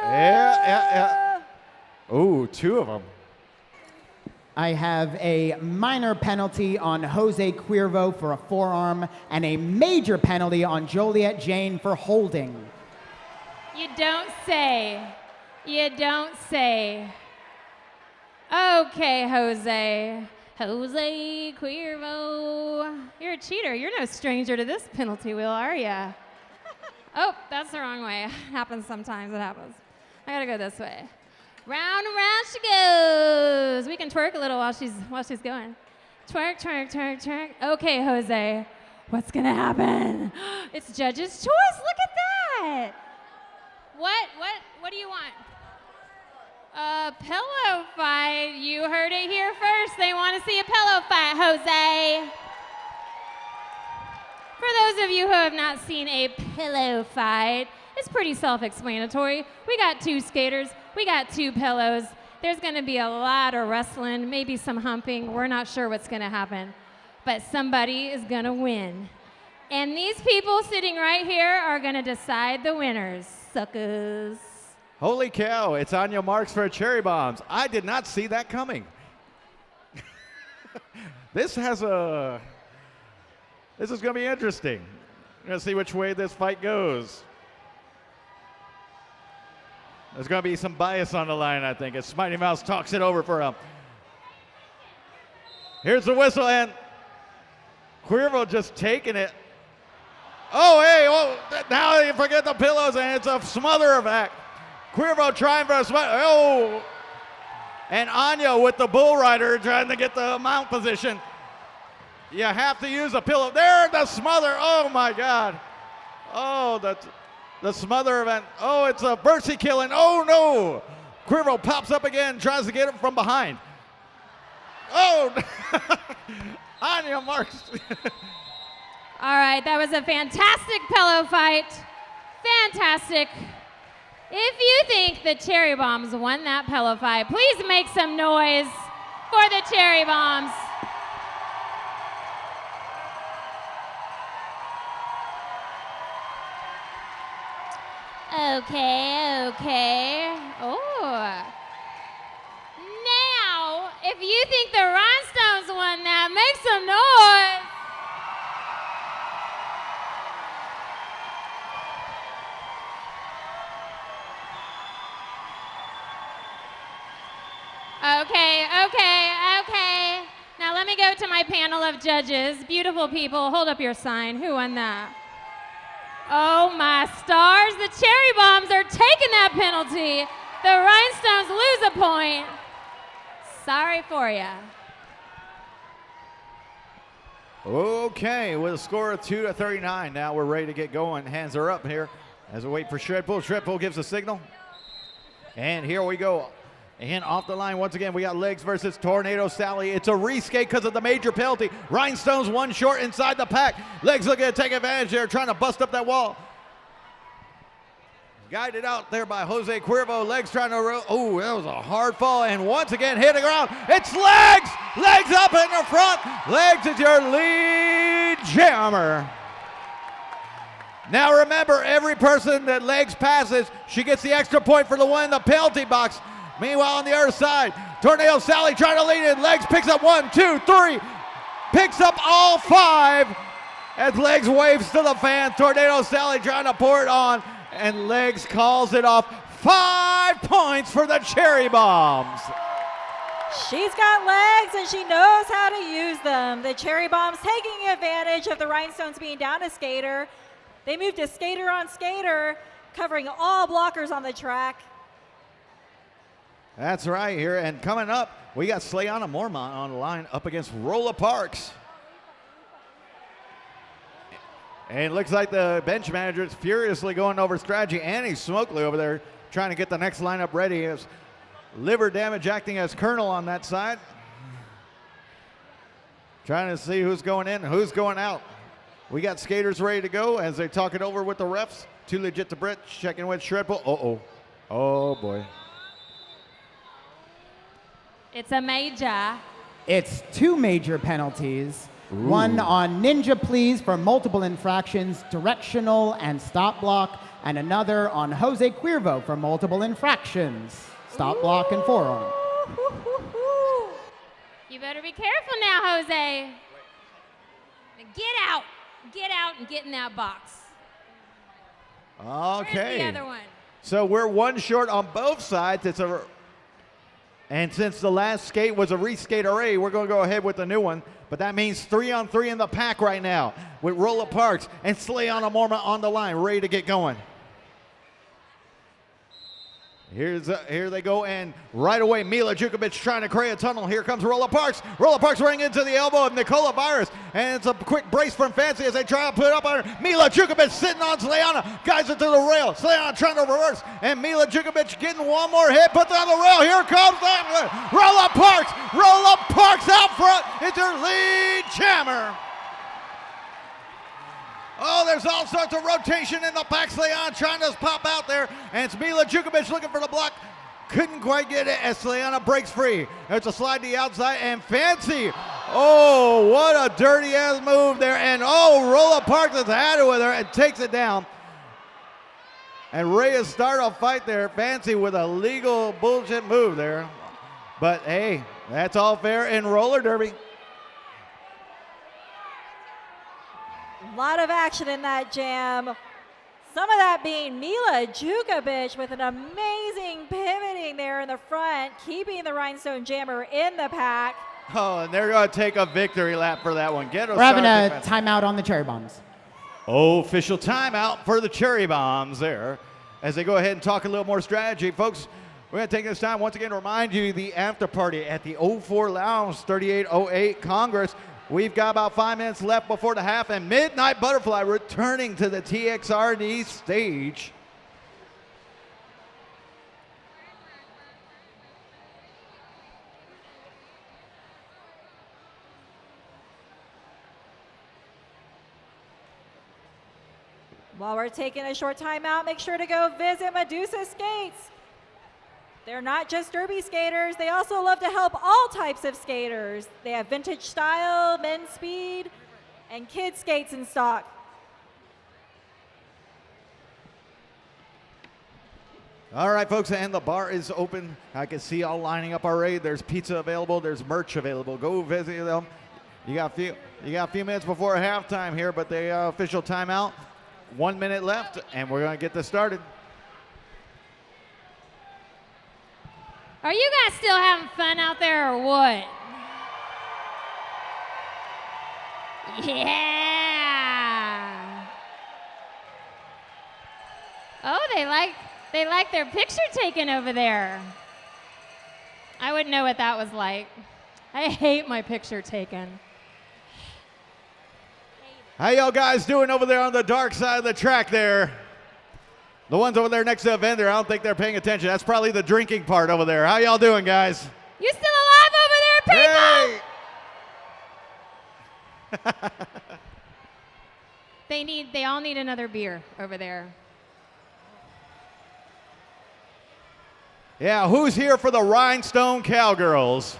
Yeah. Ooh, 2 of them. I have a minor penalty on Jose Cuervo for a forearm and a major penalty on Joliet Jane for holding. You don't say. You don't say. Okay, Jose. Jose Cuervo. You're a cheater. You're no stranger to this penalty wheel, are ya? Oh, that's the wrong way. It happens sometimes. It happens. I gotta go this way. Round and round she goes. We can twerk a little while she's going. Twerk, twerk, twerk, twerk. Okay, Jose. What's gonna happen? It's judge's choice. Look at that. What do you want? A pillow fight. You heard it here first. They want to see a pillow fight, Jose. For those of you who have not seen a pillow fight, it's pretty self-explanatory. We got 2 skaters. We got 2 pillows. There's going to be a lot of wrestling, maybe some humping. We're not sure what's going to happen. But somebody is going to win. And these people sitting right here are going to decide the winners. Suckers. Holy cow, it's on your marks for cherry bombs. I did not see that coming. This is going to be interesting. We're going to see which way this fight goes. There's going to be some bias on the line, I think, as Mighty Mouse talks it over for him. Here's the whistle, and Cuervo just taking it. Oh, hey, now you forget the pillows, and it's a smother effect. Cuervo trying for a smother. Oh, and Anya with the bull rider trying to get the mount position. You have to use a pillow. There, the smother. Oh, my God. Oh, the smother event. Oh, it's a mercy killing. Oh, no. Cuervo pops up again, tries to get him from behind. Oh, Anya marks. All right, that was a fantastic pillow fight. Fantastic. If you think the Cherry Bombs won that pillow fight, please make some noise for the Cherry Bombs. Okay. Oh. Now, if you think the Rhinestones won that, make some noise. Okay. Now let me go to my panel of judges. Beautiful people, hold up your sign. Who won that? Oh my stars, the Cherry Bombs are taking that penalty. The Rhinestones lose a point. Sorry for ya. Okay, with a score of 2-39, now we're ready to get going. Hands are up here as we wait for Shredpool. Shredpool gives a signal. And here we go. And off the line, once again, we got Legs versus Tornado Sally. It's a reskate because of the major penalty. Rhinestone's one short inside the pack. Legs looking to take advantage there, trying to bust up that wall. Guided out there by Jose Cuervo. Legs trying to oh, that was a hard fall. And once again, hit the ground. It's Legs! Legs up in the front. Legs is your lead jammer. Now remember, every person that Legs passes, she gets the extra point for the win in the penalty box. Meanwhile, on the other side, Tornado Sally trying to lead it. Legs picks up 1, 2, 3. picks up all 5 as Legs waves to the fan. Tornado Sally trying to pour it on, and Legs calls it off. 5 points for the Cherry Bombs. She's got legs and she knows how to use them. The Cherry Bombs taking advantage of the Rhinestones being down a skater. They moved to skater on skater, covering all blockers on the track. That's right here. And coming up, we got Slayana Mormont on the line up against Rolla Parks. And it looks like the bench manager is furiously going over strategy. Annie Smokeley over there trying to get the next lineup ready. As liver damage acting as Colonel on that side. Trying to see who's going in, who's going out. We got skaters ready to go as they talk it over with the refs. Too Legit to Brit checking with Shredpool. Oh boy. It's a major. It's 2 major penalties. One on Ninja Please for multiple infractions, directional and stop block, and another on Jose Cuervo for multiple infractions, stop block and forearm. You better be careful now, Jose. Get out. Get out and get in that box. Okay. Where's the other one? So we're 1 short on both sides. And since the last skate was a reskate array, we're going to go ahead with the new one. But that means 3-on-3 in the pack right now with Rolla Parks and Slayana Mormont on the line, ready to get going. Here they go, and right away, Mila Jukovic trying to create a tunnel. Here comes Rolla Parks. Rolla Parks running into the elbow of Nicola Virus, and it's a quick brace from Fancy as they try to put it up on her. Mila Jukovic sitting on Slayana, guys it to the rail. Slayana trying to reverse, and Mila Jukovic getting one more hit, puts it on the rail. Here comes Rolla Parks. Rolla Parks out front. It's her lead jammer. Oh, there's all sorts of rotation in the back. Slayana trying to pop out there. And it's Mila Jukovic looking for the block. Couldn't quite get it as Slayana breaks free. There's a slide to the outside and Fancy. Oh, what a dirty ass move there. And Rolla Parks has had it with her and takes it down. And Reyes start a fight there. Fancy with a legal bullshit move there. But hey, that's all fair in roller derby. A lot of action in that jam. Some of that being Mila Jukovic with an amazing pivoting there in the front, keeping the Rhinestone Jammer in the pack. Oh, and they're going to take a victory lap for that one. We're having a timeout on the Cherry Bombs. Official timeout for the Cherry Bombs there as they go ahead and talk a little more strategy. Folks, we're going to take this time once again to remind you the after party at the 04 Lounge 3808 Congress. We've got about 5 minutes left before the half, and Midnight Butterfly returning to the TXRD stage. While we're taking a short time out, make sure to go visit Medusa Skates. They're not just derby skaters, they also love to help all types of skaters. They have vintage style, men's speed, and kids skates in stock. All right, folks, and the bar is open. I can see all lining up already. There's pizza available, there's merch available. Go visit them. You got a few minutes before halftime here, but the official timeout. 1 minute left, and we're going to get this started. Are you guys still having fun out there or what? Yeah. Oh, they like their picture taken over there. I wouldn't know what that was like. I hate my picture taken. How y'all guys doing over there on the dark side of the track there? The ones over there next to the vendor, I don't think they're paying attention. That's probably the drinking part over there. How y'all doing, guys? You still alive over there, people? Hey! They all need another beer over there. Yeah, who's here for the Rhinestone Cowgirls?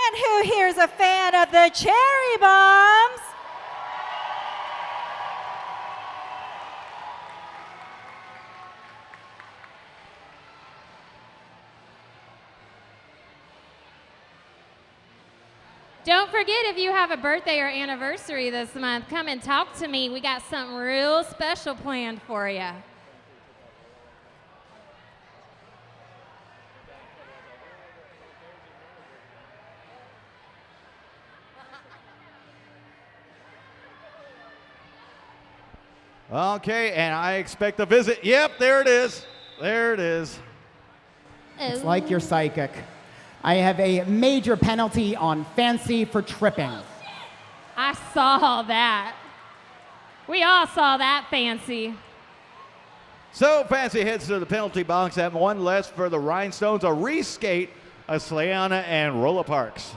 And who here's a fan of the Cherry Bombs? Don't forget, if you have a birthday or anniversary this month, come and talk to me. We got something real special planned for you. Okay, and I expect a visit. Yep, there it is. There it is. It's like you're psychic. I have a major penalty on Fancy for tripping. I saw that. We all saw that, Fancy. So Fancy heads to the penalty box and one less for the Rhinestones, a reskate of Slayana and Rolla Parks.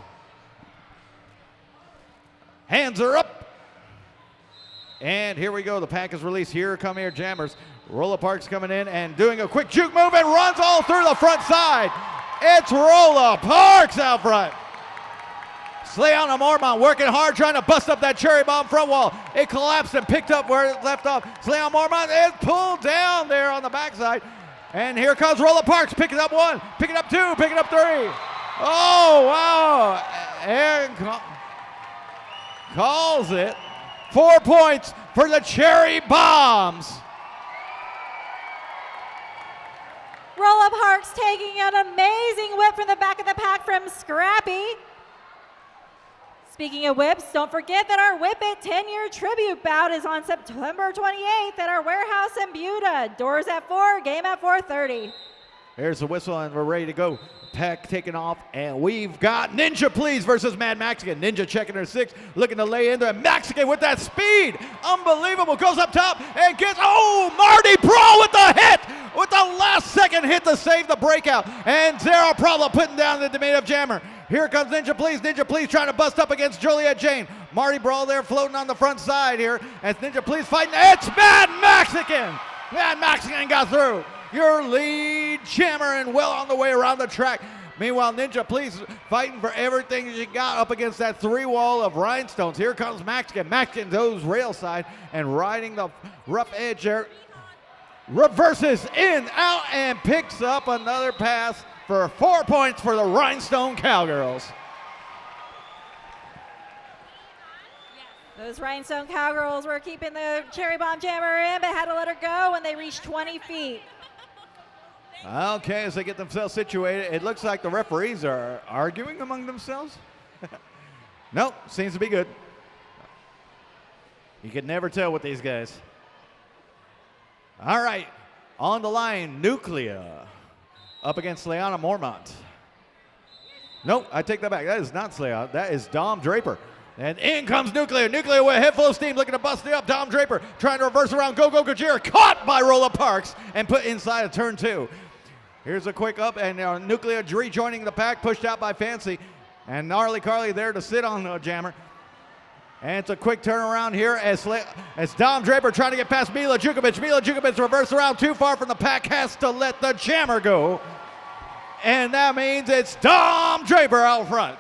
Hands are up. And here we go. The pack is released. Here come here jammers. Rolla Parks coming in and doing a quick juke move and runs all through the front side. It's Rolla Parks out front. Slayana Mormont working hard trying to bust up that cherry bomb front wall. It collapsed and picked up where it left off. Slayana Mormont is pulled down there on the backside. And here comes Rolla Parks picking up one, picking up two, picking up three. Oh, wow. And calls it. 4 points for the cherry bombs. Rolla Parks taking an amazing whip from the back of the pack from Scrappy. Speaking of whips, don't forget that our Whip It 10-year tribute bout is on September 28th at our warehouse in Buda. Doors at 4, game at 4:30. Here's the whistle and we're ready to go. Pack taking off, and we've got Ninja Please versus Mad Mexican. Ninja checking her 6, looking to lay into it. Mexican with that speed. Unbelievable. Goes up top and gets, Marty Pro with the hit. With the last second hit to save the breakout. And Zero Problem putting down the Diminutive Jammer. Here comes Ninja Please. Ninja Please trying to bust up against Juliet Jane. Marty Brawl there floating on the front side here. As Ninja Please fighting. It's Mad Mexican. Mad Mexican got through. Your lead jammer and well on the way around the track. Meanwhile, Ninja Please fighting for everything she got up against that 3 wall of rhinestones. Here comes Mexican. Mexican goes rail side and riding the rough edge there. Reverses in, out, and picks up another pass for 4 points for the Rhinestone Cowgirls. Those Rhinestone Cowgirls were keeping the cherry bomb jammer in, but had to let her go when they reached 20 feet. Okay, as they get themselves situated, it looks like the referees are arguing among themselves. Nope, seems to be good. You can never tell with these guys. All right, on the line, Nuclea up against Slayana Mormont. Nope, I take that back. That is not Slayana. That is Dom Draper. And in comes Nuclea. Nuclea with a head full of steam, looking to bust it up. Dom Draper trying to reverse around. Go Gajira. Caught by Rolla Parks and put inside of turn 2. Here's a quick up, and Nuclea rejoining the pack, pushed out by Fancy. And Gnarly Carly there to sit on the jammer. And it's a quick turnaround here as Dom Draper trying to get past Mila Djukovic. Mila Djukovic reverse around too far from the pack, has to let the jammer go. And that means it's Dom Draper out front.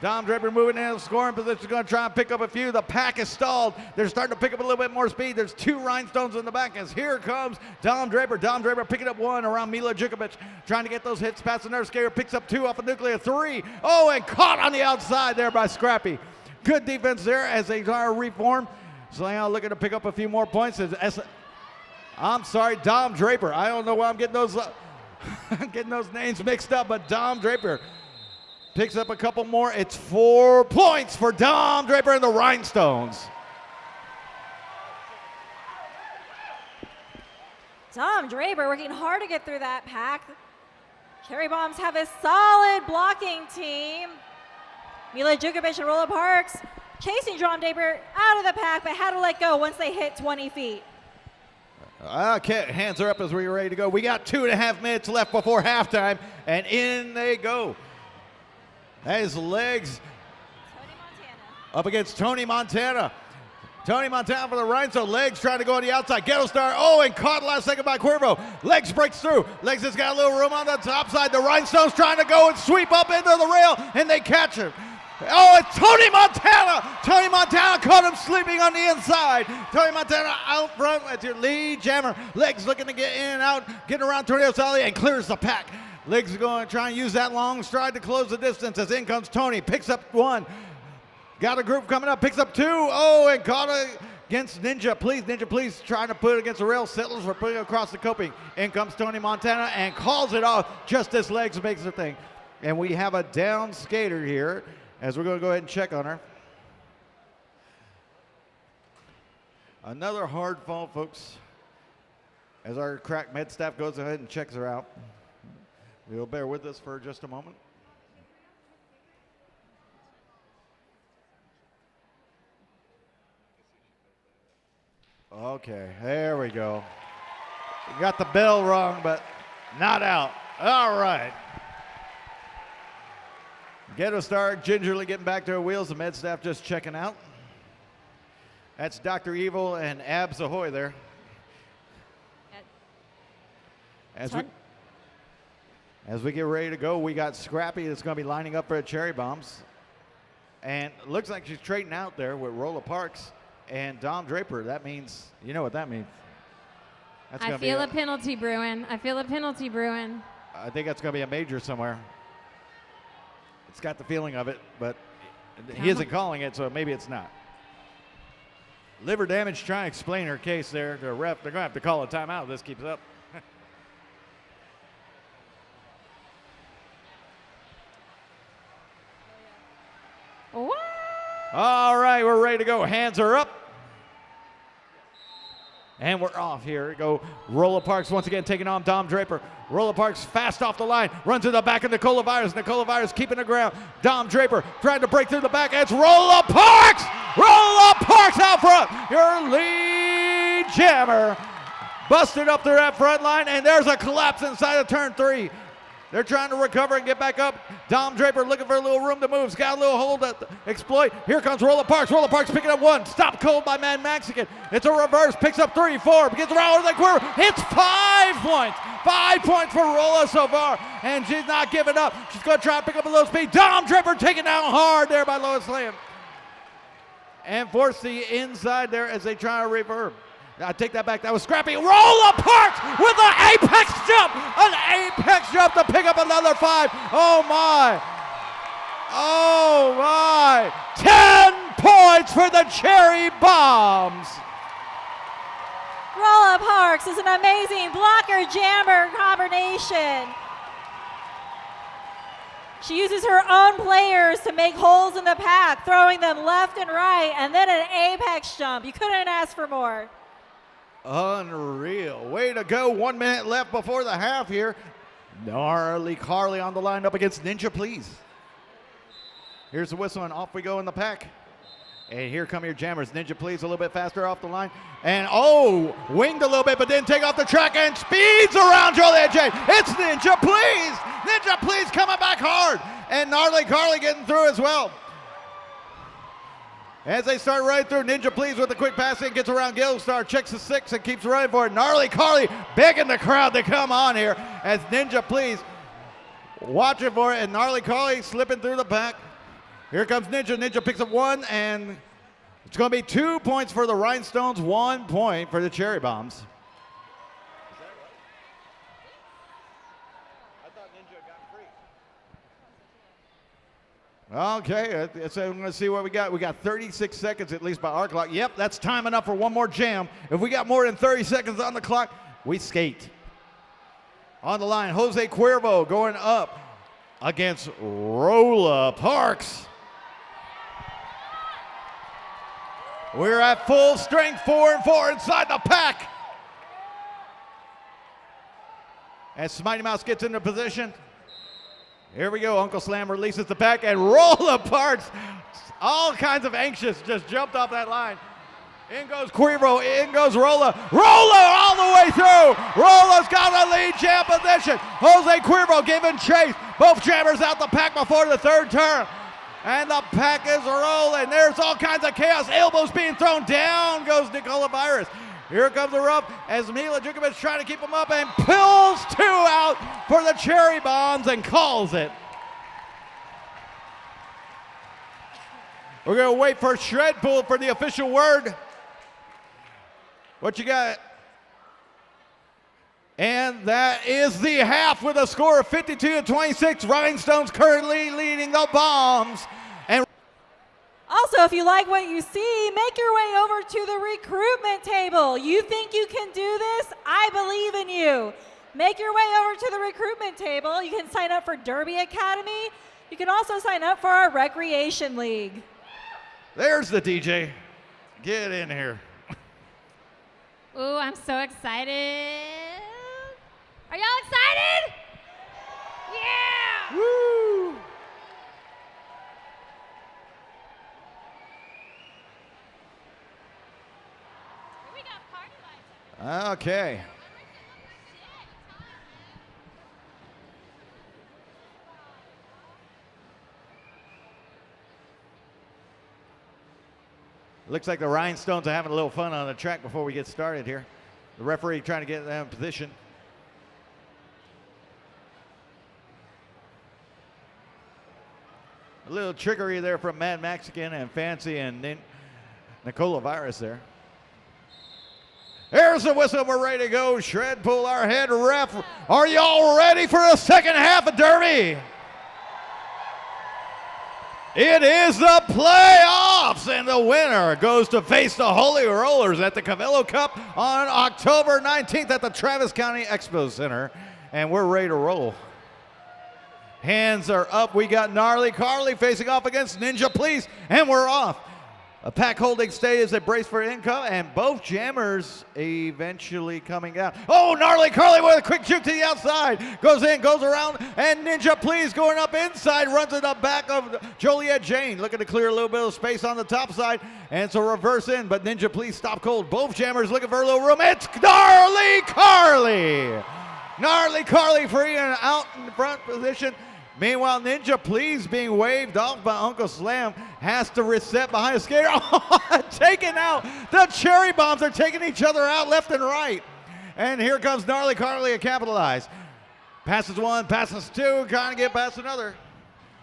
Dom Draper moving in the scoring position, going to try and pick up a few. The pack is stalled. They're starting to pick up a little bit more speed. There's 2 rhinestones in the back as here comes Dom Draper. Dom Draper picking up 1 around Mila Djukovic, trying to get those hits past the nerve scaler. Picks up 2 off of Nuclea. 3. Oh, and caught on the outside there by Scrappy. Good defense there as they try to reform. Slayana looking to pick up a few more points. I'm sorry, Dom Draper. I don't know why I'm getting those, getting those names mixed up, but Dom Draper picks up a couple more. It's 4 points for Dom Draper and the Rhinestones. Dom Draper working hard to get through that pack. Cherry Bombs have a solid blocking team. Mila Djukovic and Rolla Parks chasing Dom Draper out of the pack, but had to let go once they hit 20 feet. Okay, hands are up as we're ready to go. We got 2.5 minutes left before halftime, and in they go. That is Legs up against Tony Montana. Tony Montana for the Rhinestone. Legs trying to go on the outside. Ghetto Star, and caught last second by Cuervo. Legs breaks through. Legs has got a little room on the top side. The Rhinestones trying to go and sweep up into the rail, and they catch him. Oh, it's Tony Montana! Tony Montana caught him sleeping on the inside. Tony Montana out front with your lead jammer. Legs looking to get in and out, getting around Tornado Sally and clears the pack. Legs going to try and use that long stride to close the distance as in comes Tony. Picks up 1. Got a group coming up, picks up 2. Oh, and caught against Ninja Please. Ninja Please trying to put it against the rail. Settlers for putting it across the coping. In comes Tony Montana and calls it off just as legs makes the thing. And we have a down skater here as we're going to go ahead and check on her. Another hard fall, folks, as our crack med staff goes ahead and checks her out. You'll bear with us for just a moment. Okay, there we go. We got the bell wrong, but not out. All right. Get a start, gingerly getting back to her wheels. The med staff just checking out. That's Dr. Evil and Abs Ahoy there. As we get ready to go, we got Scrappy that's going to be lining up for the Cherry Bombs. And it looks like she's trading out there with Rolla Parks and Dom Draper. That means, you know what that means. That's I feel a penalty brewing. I feel a penalty brewing. I think that's going to be a major somewhere. It's got the feeling of it, but he isn't calling it, so maybe it's not. Liver damage, trying to explain her case there to a ref. They're going to have to call a timeout if this keeps up. What? All right, we're ready to go. Hands are up. And we're off here. Go Rolla Parks once again taking on Dom Draper. Rolla Parks fast off the line. Runs to the back of Nicola Virus. Nicola Virus keeping the ground. Dom Draper trying to break through the back. It's Rolla Parks! Rolla Parks out front. Your lead jammer. Busted up through that front line. And there's a collapse inside of turn 3. They're trying to recover and get back up. Dom Draper looking for a little room to move. Got a little hole to exploit. Here comes Rolla Parks. Rolla Parks picking up 1. Stop cold by Mad Mexican. It's a reverse. Picks up 3, 4. Gets around the corner. It's 5 points. 5 points for Rolla so far. And she's not giving up. She's going to try to pick up a little speed. Dom Draper taken down hard there by Lois Lamb. And force the inside there as they try to reverb. I take that back. That was Scrappy. Rolla Parks with an apex jump. An apex jump to pick up another 5. Oh, my. Oh, my. 10 points for the Cherry Bombs. Rolla Parks is an amazing blocker-jammer combination. She uses her own players to make holes in the pack, throwing them left and right, and then an apex jump. You couldn't ask for more. Unreal. Way to go. 1 minute left before the half here. Gnarly Carly on the line up against Ninja Please. Here's the whistle and off we go in the pack. And here come your jammers. Ninja Please a little bit faster off the line. And oh, winged a little bit but didn't take off the track and speeds around Joliet J. It's Ninja Please. Ninja Please coming back hard. And Gnarly Carly getting through as well. As they start right through, Ninja Please with the quick passing, gets around Gilstar, checks the 6 and keeps running for it. Gnarly Carly begging the crowd to come on here as Ninja Please watching for it, and Gnarly Carly slipping through the back. Here comes Ninja. Ninja picks up 1, and it's going to be 2 points for the Rhinestones, 1 point for the Cherry Bombs. Okay, so I'm going to see what we got. We got 36 seconds at least by our clock. Yep, that's time enough for one more jam. If we got more than 30 seconds on the clock, we skate. On the line, Jose Cuervo going up against Rolla Parks. We're at full strength, 4 and 4 inside the pack. As Smitey Mouse gets into position. Here we go. Uncle Slam releases the pack, and Rolla Parks, all kinds of anxious, just jumped off that line. In goes Cuervo, in goes Rolla. Rolla all the way through. Rolla's got a lead jam position. Jose Cuervo giving chase. Both jammers out the pack before the 3rd turn. And the pack is rolling. There's all kinds of chaos. Elbows being thrown down goes Nicola Virus. Here comes the rough as Mila Djukovic trying to keep him up and pulls 2 out for the Cherry Bombs and calls it. We're going to wait for Shred Pool for the official word. What you got? And that is the half with a score of 52-26. Rhinestones currently leading the Bombs. And Also, if you like what you see, make your way over to the recruitment table. You think you can do this? I believe in you. Make your way over to the recruitment table. You can sign up for Derby Academy. You can also sign up for our Recreation League. There's the DJ. Get in here. Ooh, I'm so excited. Are y'all excited? Yeah! Woo! We got party lights. Okay. Looks like the Rhinestones are having a little fun on the track before we get started here. The referee trying to get them in position. A little trickery there from Mad Mexican and Fancy and Nicola Virus there. Here's the whistle. We're ready to go. Shred Pool, our head ref. Are y'all ready for the second half of Derby? It is the playoffs, and the winner goes to face the Holy Rollers at the Cavello Cup on October 19th at the Travis County Expo Center, and we're ready to roll. Hands are up. We got Gnarly Carly facing off against Ninja Please, and we're off. A pack holding stay as they brace for income, and both jammers eventually coming out. Oh, Gnarly Carly with a quick juke to the outside. Goes in, goes around, and Ninja Please going up inside, runs it up back of Joliet Jane. Looking to clear a little bit of space on the top side, and it's a reverse in, but Ninja Please stop cold. Both jammers looking for a little room. It's Gnarly Carly. Gnarly Carly free and out in front position. Meanwhile, Ninja Please being waved off by Uncle Slam has to reset behind a skater. Taken out. The cherry bombs are taking each other out left and right. And here comes Gnarly Carly to capitalize. Passes one, passes two, trying to get past another.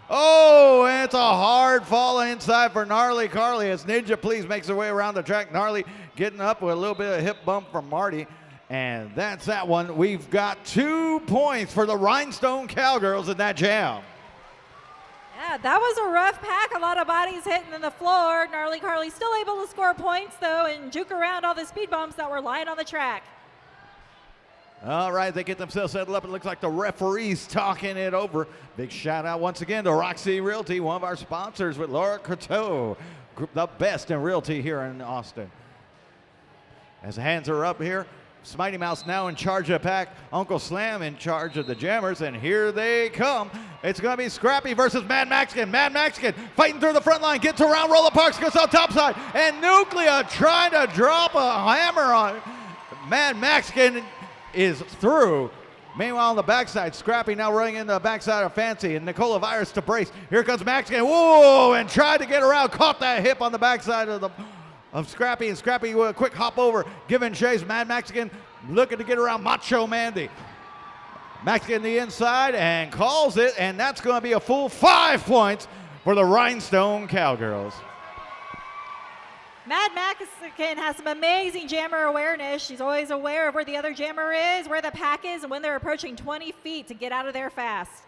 Oh, and it's a hard fall inside for Gnarly Carly as Ninja Please makes her way around the track. Gnarly getting up with a little bit of hip bump from Marty. And that's that one. We've got 2 points for the Rhinestone Cowgirls in that jam. Yeah, that was a rough pack. A lot of bodies hitting in the floor. Gnarly Carly still able to score points, though, and juke around all the speed bumps that were lying on the track. All right, they get themselves settled up. It looks like the referee's talking it over. Big shout out once again to Roxy Realty, one of our sponsors with Laura Coteau, the best in realty here in Austin. As the hands are up here, Smitey Mouse now in charge of the pack. Uncle Slam in charge of the jammers, and here they come. It's going to be Scrappy versus Mad Mexican. Mad Mexican fighting through the front line, gets around Roller Parks, goes out top side, and Nuclea trying to drop a hammer on Mad Mexican is through. Meanwhile, on the backside, Scrappy now running into the backside of Fancy, and Nicola Virus to brace. Here comes Mexican, whoa, and tried to get around, caught that hip on the backside of Scrappy, and Scrappy with a quick hop over, giving chase. Mad Mexican looking to get around Macho Mandy. Mexican the inside and calls it, and that's going to be a full 5 points for the Rhinestone Cowgirls. Mad Mexican has some amazing jammer awareness. She's always aware of where the other jammer is, where the pack is, and when they're approaching 20 feet to get out of there fast.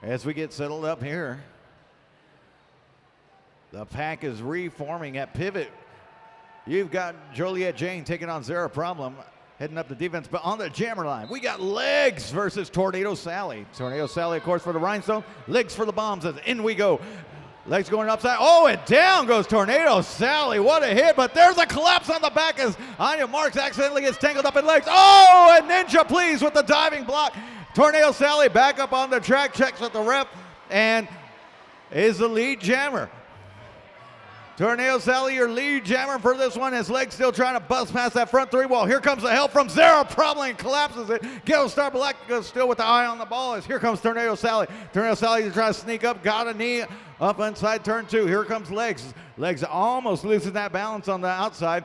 As we get settled up here, the pack is reforming at pivot. You've got Joliet Jane taking on Zara Problem, heading up the defense, but on the jammer line, we got Legs versus Tornado Sally. Tornado Sally, of course, for the Rhinestone. Legs for the Bombs, as in we go. Legs going upside. Oh, and down goes Tornado Sally. What a hit, but there's a collapse on the back as Anya Marks accidentally gets tangled up in Legs. Oh, and Ninja Please with the diving block. Tornado Sally back up on the track, checks with the ref, and is the lead jammer. Tornado Sally, your lead jammer for this one. His Legs still trying to bust past that front three wall. Here comes the help from Zara Problem and collapses it. Ghetto Star Black goes still with the eye on the ball as here comes Tornado Sally. Tornado Sally is trying to sneak up, got a knee up inside turn two. Here comes Legs. Legs almost losing that balance on the outside.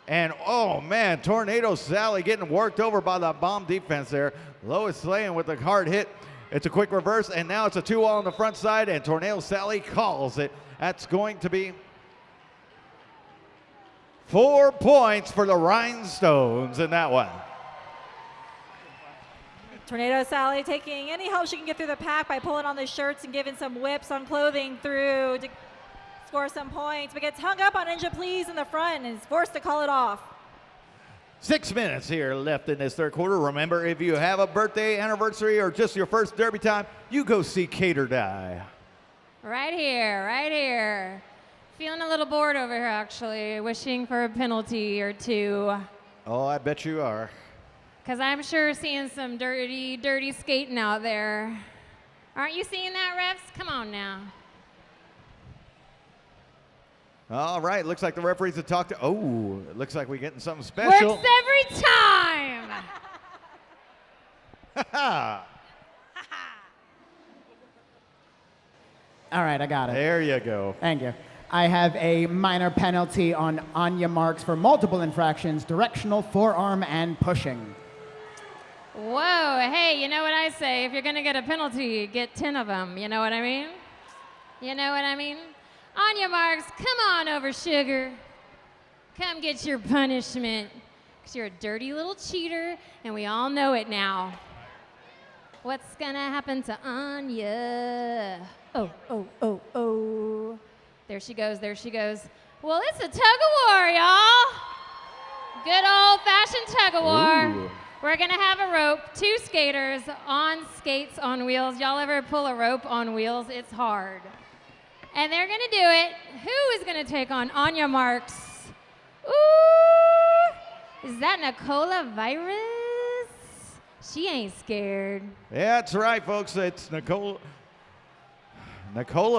And oh man, Tornado Sally getting worked over by the bomb defense there. Lois Slayin with the hard hit. It's a quick reverse, and now it's a 2-all on the front side, and Tornado Sally calls it. That's going to be 4 points for the Rhinestones in that one. Tornado Sally taking any help she can get through the pack by pulling on the shirts and giving some whips on clothing through to score some points, but gets hung up on Ninja Please in the front and is forced to call it off. 6 minutes here left in this third quarter. Remember, if you have a birthday, anniversary, or just your first derby time, you go see Kate or Die. Right here, right here. Feeling a little bored over here, actually. Wishing for a penalty or two. Oh, I bet you are. Because I'm sure seeing some dirty, dirty skating out there. Aren't you seeing that, refs? Come on now. All right, looks like the referees have talked to. Oh, it looks like we're getting something special. Works every time. All right, I got it. There you go. Thank you. I have a minor penalty on Anya Marks for multiple infractions, directional, forearm, and pushing. Whoa, hey, you know what I say? If you're going to get a penalty, get 10 of them. You know what I mean? You know what I mean? Anya Marks, come on over, sugar. Come get your punishment. Because you're a dirty little cheater, and we all know it now. What's going to happen to Anya? Oh, oh, oh, oh. There she goes, there she goes. Well, it's a tug-of-war, y'all. Good old-fashioned tug-of-war. Ooh. We're gonna have a rope, 2 skaters on skates on wheels. Y'all ever pull a rope on wheels? It's hard. And they're gonna do it. Who is gonna take on Anya Marks? Ooh, is that Nicola Virus? She ain't scared. Yeah, that's right, folks. It's Nicola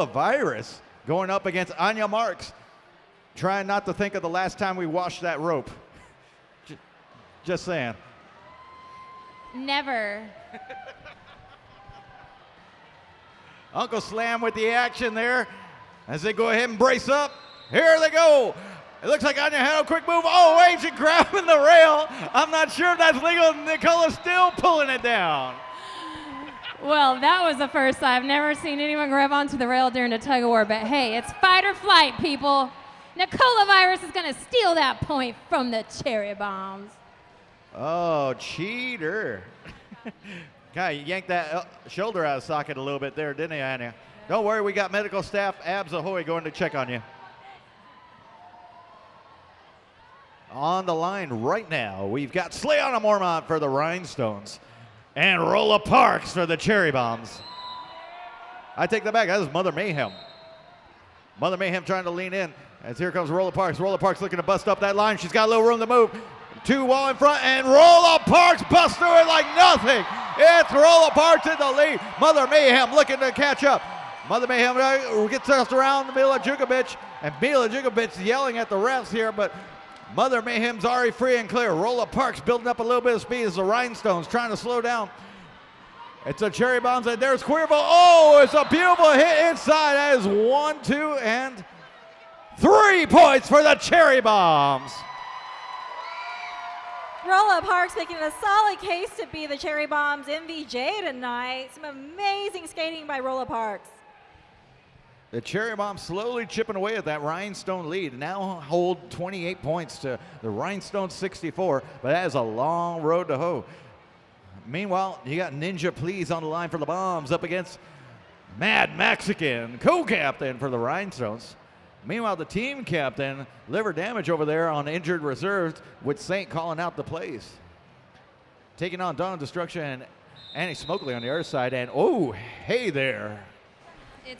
Virus going up against Anya Marks. Trying not to think of the last time we washed that rope. Just saying. Never. Uncle Slam with the action there as they go ahead and brace up. Here they go. It looks like Anya had a quick move. Oh, wait, she's grabbing the rail. I'm not sure if that's legal. Nicola's still pulling it down. Well, that was the first. I've never seen anyone grab onto the rail during a tug-of-war, but hey, it's fight or flight, people. Nicola Virus is going to steal that point from the Cherry Bombs. Oh, cheater. God, you yanked that shoulder out of socket a little bit there, didn't you, Anya? Don't worry, we got medical staff, Abs Ahoy, going to check on you. On the line right now, we've got Slayana Mormont for the Rhinestones and Rolla Parks for the Cherry Bombs. I take that back. That was Mother Mayhem. Mother Mayhem trying to lean in as here comes Rolla Parks. Rolla Parks looking to bust up that line. She's got a little room to move. 2 wall in front, and Rolla Parks busts through it like nothing. It's Rolla Parks in the lead. Mother Mayhem looking to catch up. Mother Mayhem gets us around Mila Djukovic, and Mila Djukovic yelling at the refs here, but Mother Mayhem's already free and clear. Rolla Parks building up a little bit of speed as the Rhinestones trying to slow down. It's a Cherry Bombs, and there's Cuervo. Oh, it's a beautiful hit inside. That is 1, 2, and 3 points for the Cherry Bombs. Rolla Parks making a solid case to be the Cherry Bombs MVJ tonight. Some amazing skating by Rolla Parks. The Cherry Bombs slowly chipping away at that Rhinestone lead. Now hold 28 points to the Rhinestone 64, but that is a long road to hoe. Meanwhile, you got Ninja Please on the line for the Bombs up against Mad Mexican, co-captain for the Rhinestones. Meanwhile, the team captain, liver damage over there on injured reserves with Saint calling out the plays. Taking on Dawn Destruction and Annie Smokeley on the other side, and oh, hey there.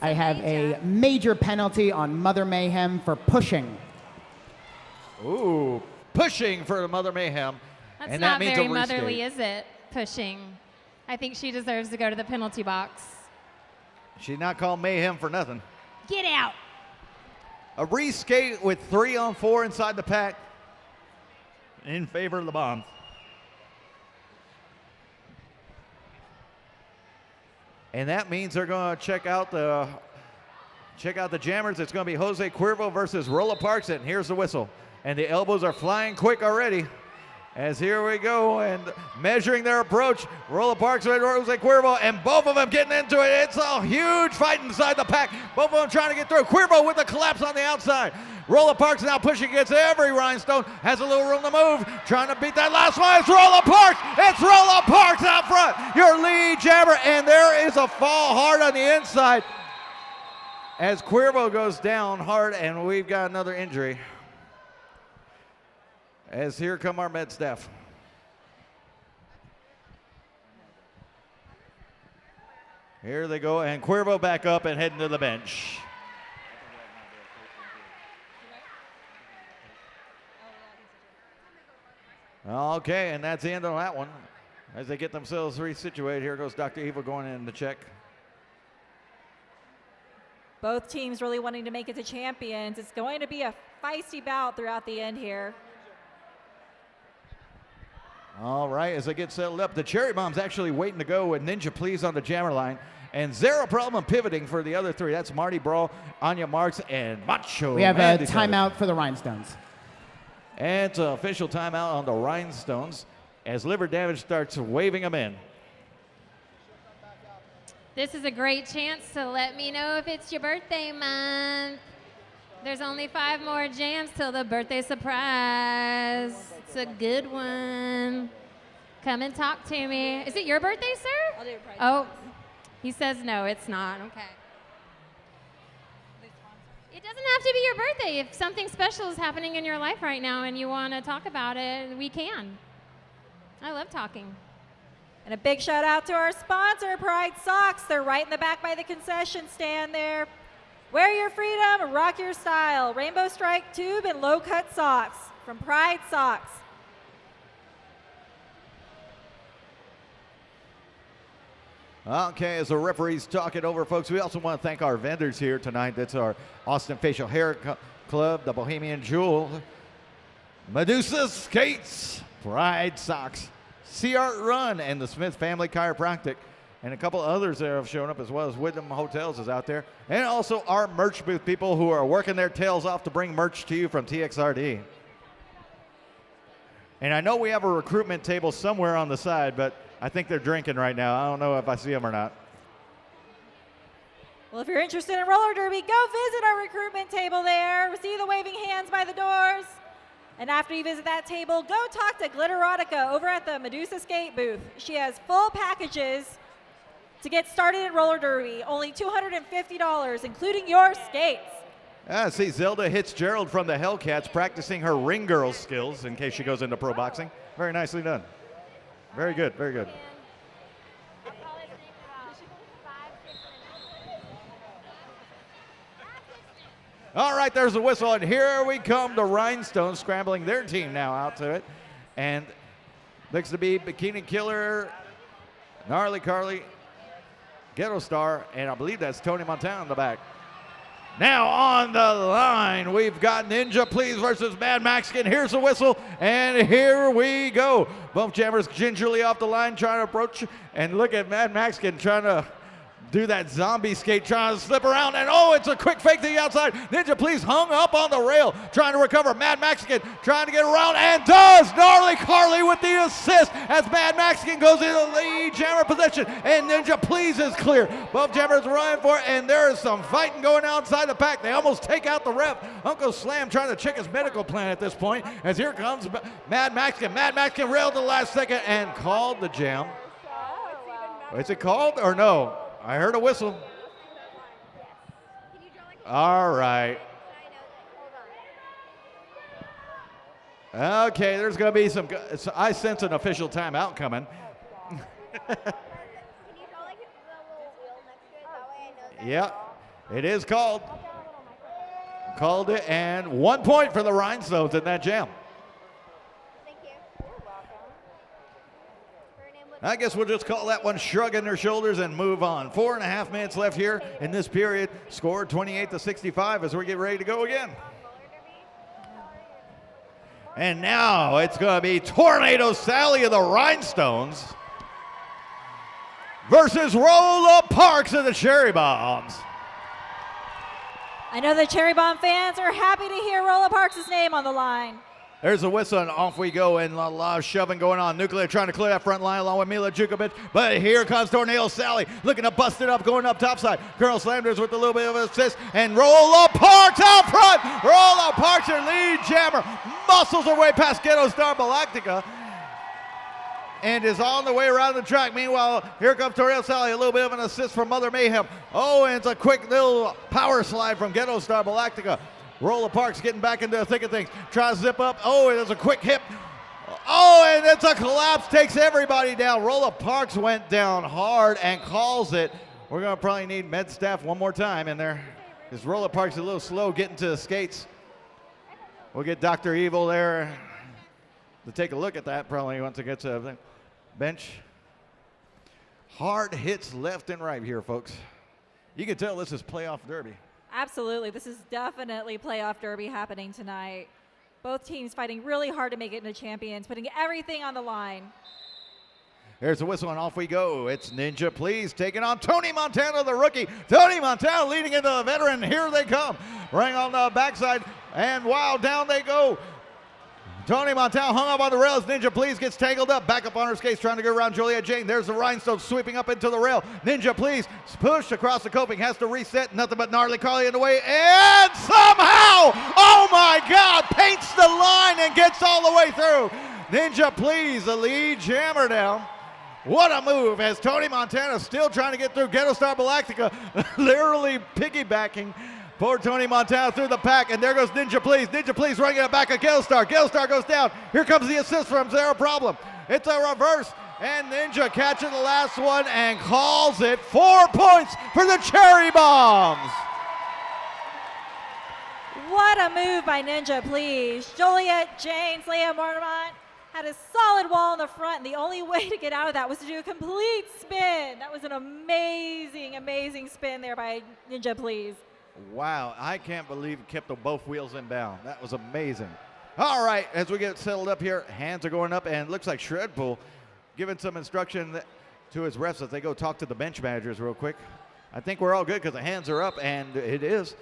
I have a major penalty on Mother Mayhem for pushing. Ooh, pushing for Mother Mayhem. That's and not that means very a restate. motherly, is it? Pushing. I think she deserves to go to the penalty box. She's not called Mayhem for nothing. Get out. A reskate with 3 on 4 inside the pack in favor of the Bombs. And that means they're going to check out the jammers. It's going to be Jose Cuervo versus Rolla Parks, and here's the whistle. And the elbows are flying quick already. As here we go, and measuring their approach, Rolla Parks and Jose Cuervo, and both of them getting into it. It's a huge fight inside the pack. Both of them trying to get through. Cuervo with the collapse on the outside. Rolla Parks now pushing against every Rhinestone, has a little room to move, trying to beat that last one. It's Rolla Parks. It's Rolla Parks out front. Your lead jammer, and there is a fall hard on the inside as Cuervo goes down hard, and we've got another injury. As here come our med staff. Here they go, and Cuervo back up and heading to the bench. Okay, and that's the end of that one. As they get themselves resituated, here goes Dr. Evil going in to check. Both teams really wanting to make it to champions. It's going to be a feisty bout throughout the end here. All right, as they get settled up, the Cherry Bomb's actually waiting to go with Ninja Please on the jammer line. And zero problem pivoting for the other three. That's Marty Brawl, Anya Marks, and Macho. We have a timeout for the Rhinestones. And it's an official timeout on the Rhinestones as Liver Damage starts waving them in. This is a great chance to let me know if it's your birthday month. There's only 5 more jams till the birthday surprise. It's a good one. Come and talk to me. Is it your birthday, sir? I'll do it. Oh, he says no, it's not. Okay. It doesn't have to be your birthday. If something special is happening in your life right now and you want to talk about it, we can. I love talking. And a big shout out to our sponsor, Pride Socks. They're right in the back by the concession stand there. Wear your freedom, rock your style. Rainbow Strike tube and low cut socks from Pride Socks. Okay, as the referees talk it over, folks, we also want to thank our vendors here tonight. That's our Austin Facial Hair Club, the Bohemian Jewel, Medusa Skates, Pride Socks, Sea Art Run, and the Smith Family Chiropractic. And a couple others that have shown up, as well as Wyndham Hotels is out there. And also our merch booth people who are working their tails off to bring merch to you from TXRD. And I know we have a recruitment table somewhere on the side, but I think they're drinking right now. I don't know if I see them or not. Well, if you're interested in roller derby, go visit our recruitment table there. See the waving hands by the doors. And after you visit that table, go talk to Glitterotica over at the Medusa Skate booth. She has full packages to get started in roller derby. Only $250, including your skates. I see Zelda Fitzgerald from the Hellcats practicing her ring girl skills in case she goes into pro boxing. Very nicely done. Very good, very good. All right, there's the whistle, and here we come. The Rhinestones scrambling their team now out to it. And looks to be Bikini Killer, Gnarly Carly, Ghetto Star, and I believe that's Tony Montana in the back. Now on the line, we've got Ninja Please versus Mad Mexican. Here's the whistle, and here we go. Both jammers gingerly off the line trying to approach, and look at Mad Mexican trying to do that zombie skate, trying to slip around, and oh, it's a quick fake to the outside. Ninja Please hung up on the rail, trying to recover. Mad Mexican trying to get around, and does. Gnarly Carly with the assist as Mad Mexican goes into the lead jammer position, and Ninja Please is clear. Both jammers running for it, and there is some fighting going outside the pack. They almost take out the ref. Uncle Slam trying to check his medical plan at this point, as here comes Mad Mexican. Mad Mexican railed the last second and called the jam. Is it called or no? I heard a whistle. All right. Okay, there's going to be some. I sense an official timeout coming. Yeah, it is called. Called it, and 1 point for the Rhinestones in that jam. I guess we'll just call that one shrugging their shoulders and move on. 4.5 minutes left here in this period. Score 28-65 as we get ready to go again. And now it's going to be Tornado Sally of the Rhinestones versus Rolla Parks of the Cherry Bombs. I know the Cherry Bomb fans are happy to hear Rolla Parks' name on the line. There's a whistle, and off we go, and a lot of shoving going on. Nuclear trying to clear that front line along with Mila Jukovic, but here comes Tornado Sally, looking to bust it up, going up topside. Colonel Slanders with a little bit of an assist, and Rolla Parks out front. Rolla Parks, her lead jammer, muscles her way past Ghetto Star Galactica, and is on the way around the track. Meanwhile, here comes Tornado Sally, a little bit of an assist from Mother Mayhem. Oh, and it's a quick little power slide from Ghetto Star Galactica. Rolla Parks getting back into the thick of things. Tries to zip up. Oh, and there's a quick hip. Oh, and it's a collapse. Takes everybody down. Rolla Parks went down hard and calls it. We're going to probably need med staff one more time in there, because Rolla Parks is a little slow getting to the skates. We'll get Dr. Evil there to take a look at that probably once it gets to the bench. Hard hits left and right here, folks. You can tell this is playoff derby. Absolutely. This is definitely playoff derby happening tonight. Both teams fighting really hard to make it into champions, putting everything on the line. There's a whistle, and off we go. It's Ninja Please taking on Tony Montana, the rookie. Tony Montana leading into the veteran. Here they come. Ring on the backside, and wow, down they go. Tony Montana hung up on the rails. Ninja Please gets tangled up. Back up on her skates, trying to go around Juliet Jane. There's the Rhinestone sweeping up into the rail. Ninja Please pushed across the coping. Has to reset. Nothing but Gnarly Carly in the way. And somehow, oh my God, paints the line and gets all the way through. Ninja Please, the lead jammer down. What a move, as Tony Montana still trying to get through. Ghetto Star Galactica literally piggybacking poor Tony Montana through the pack, and there goes Ninja Please. Ninja Please running it back at Ghetto Star. Ghetto Star goes down. Here comes the assist from Zero Problem. It's a reverse, and Ninja catching the last one and calls it. 4 points for the Cherry Bombs. What a move by Ninja Please. Juliet James, Leah Mormont had a solid wall in the front, and the only way to get out of that was to do a complete spin. That was an amazing, amazing spin there by Ninja Please. Wow, I can't believe it kept both wheels inbound. That was amazing. All right, as we get settled up here, hands are going up, and it looks like Shredpool giving some instruction to his refs as they go talk to the bench managers real quick. I think we're all good because the hands are up, and it is.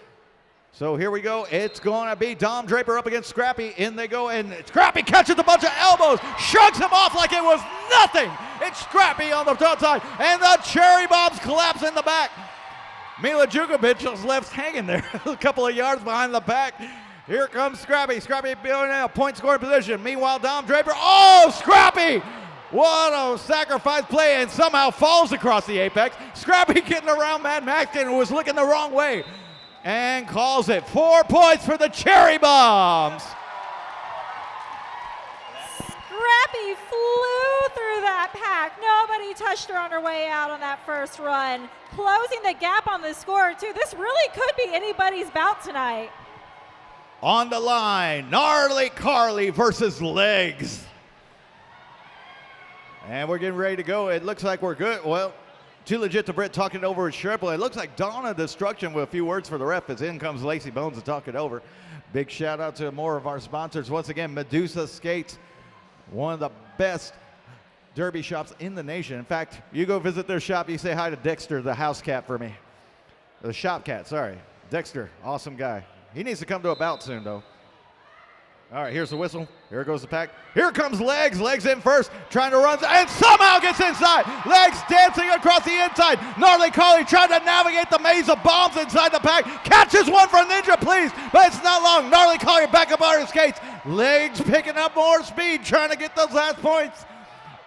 So here we go. It's going to be Dom Draper up against Scrappy. In they go, and Scrappy catches a bunch of elbows, shrugs him off like it was nothing. It's Scrappy on the front side, and the Cherry Bombs collapse in the back. Mila Jukovic just left hanging there a couple of yards behind the pack. Here comes Scrappy. Scrappy building a point scoring position. Meanwhile, Dom Draper. Oh, Scrappy! What a sacrifice play, and somehow falls across the apex. Scrappy getting around Mad Maxton, who was looking the wrong way, and calls it. 4 points for the Cherry Bombs. Scrappy flew through that pack. Nobody touched her on her way out on that first run. Closing the gap on the score, too. This really could be anybody's bout tonight. On the line, Gnarly Carly versus Legs. And we're getting ready to go. It looks like we're good. Well, Too Legit to Brit talking it over with Sherpa. It looks like Donna Destruction with a few words for the ref, as in comes Lacey Bones to talk it over. Big shout out to more of our sponsors. Once again, Medusa Skates, one of the best derby shops in the nation. In fact, you go visit their shop, you say hi to Dexter, the house cat, for me. The shop cat, sorry. Dexter, awesome guy. He needs to come to a bout soon, though. All right, here's the whistle. Here goes the pack. Here comes Legs. Legs in first, trying to run, and somehow gets inside. Legs dancing across the inside. Gnarly Carly trying to navigate the maze of bombs inside the pack. Catches one from Ninja Please, but it's not long. Gnarly Carly back up on her skates. Legs picking up more speed, trying to get those last points.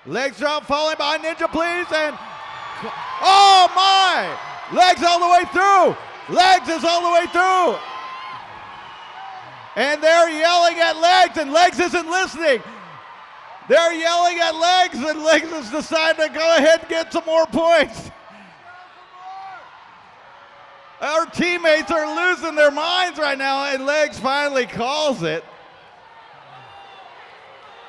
Legs drop, falling behind Ninja Please, and oh my! Legs all the way through. Legs is all the way through. And they're yelling at Legs, and Legs isn't listening. They're yelling at Legs, and Legs has decided to go ahead and get some more points. Our teammates are losing their minds right now, and Legs finally calls it.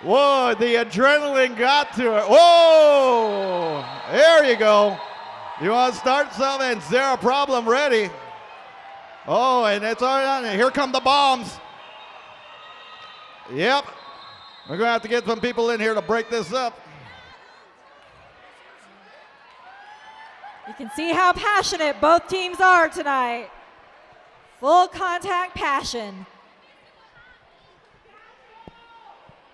Whoa, the adrenaline got to her. Whoa, there you go. You want to start something? Zero Problem ready. Oh, and it's already on. Here come the bombs. Yep. We're going to have to get some people in here to break this up. You can see how passionate both teams are tonight. Full contact passion.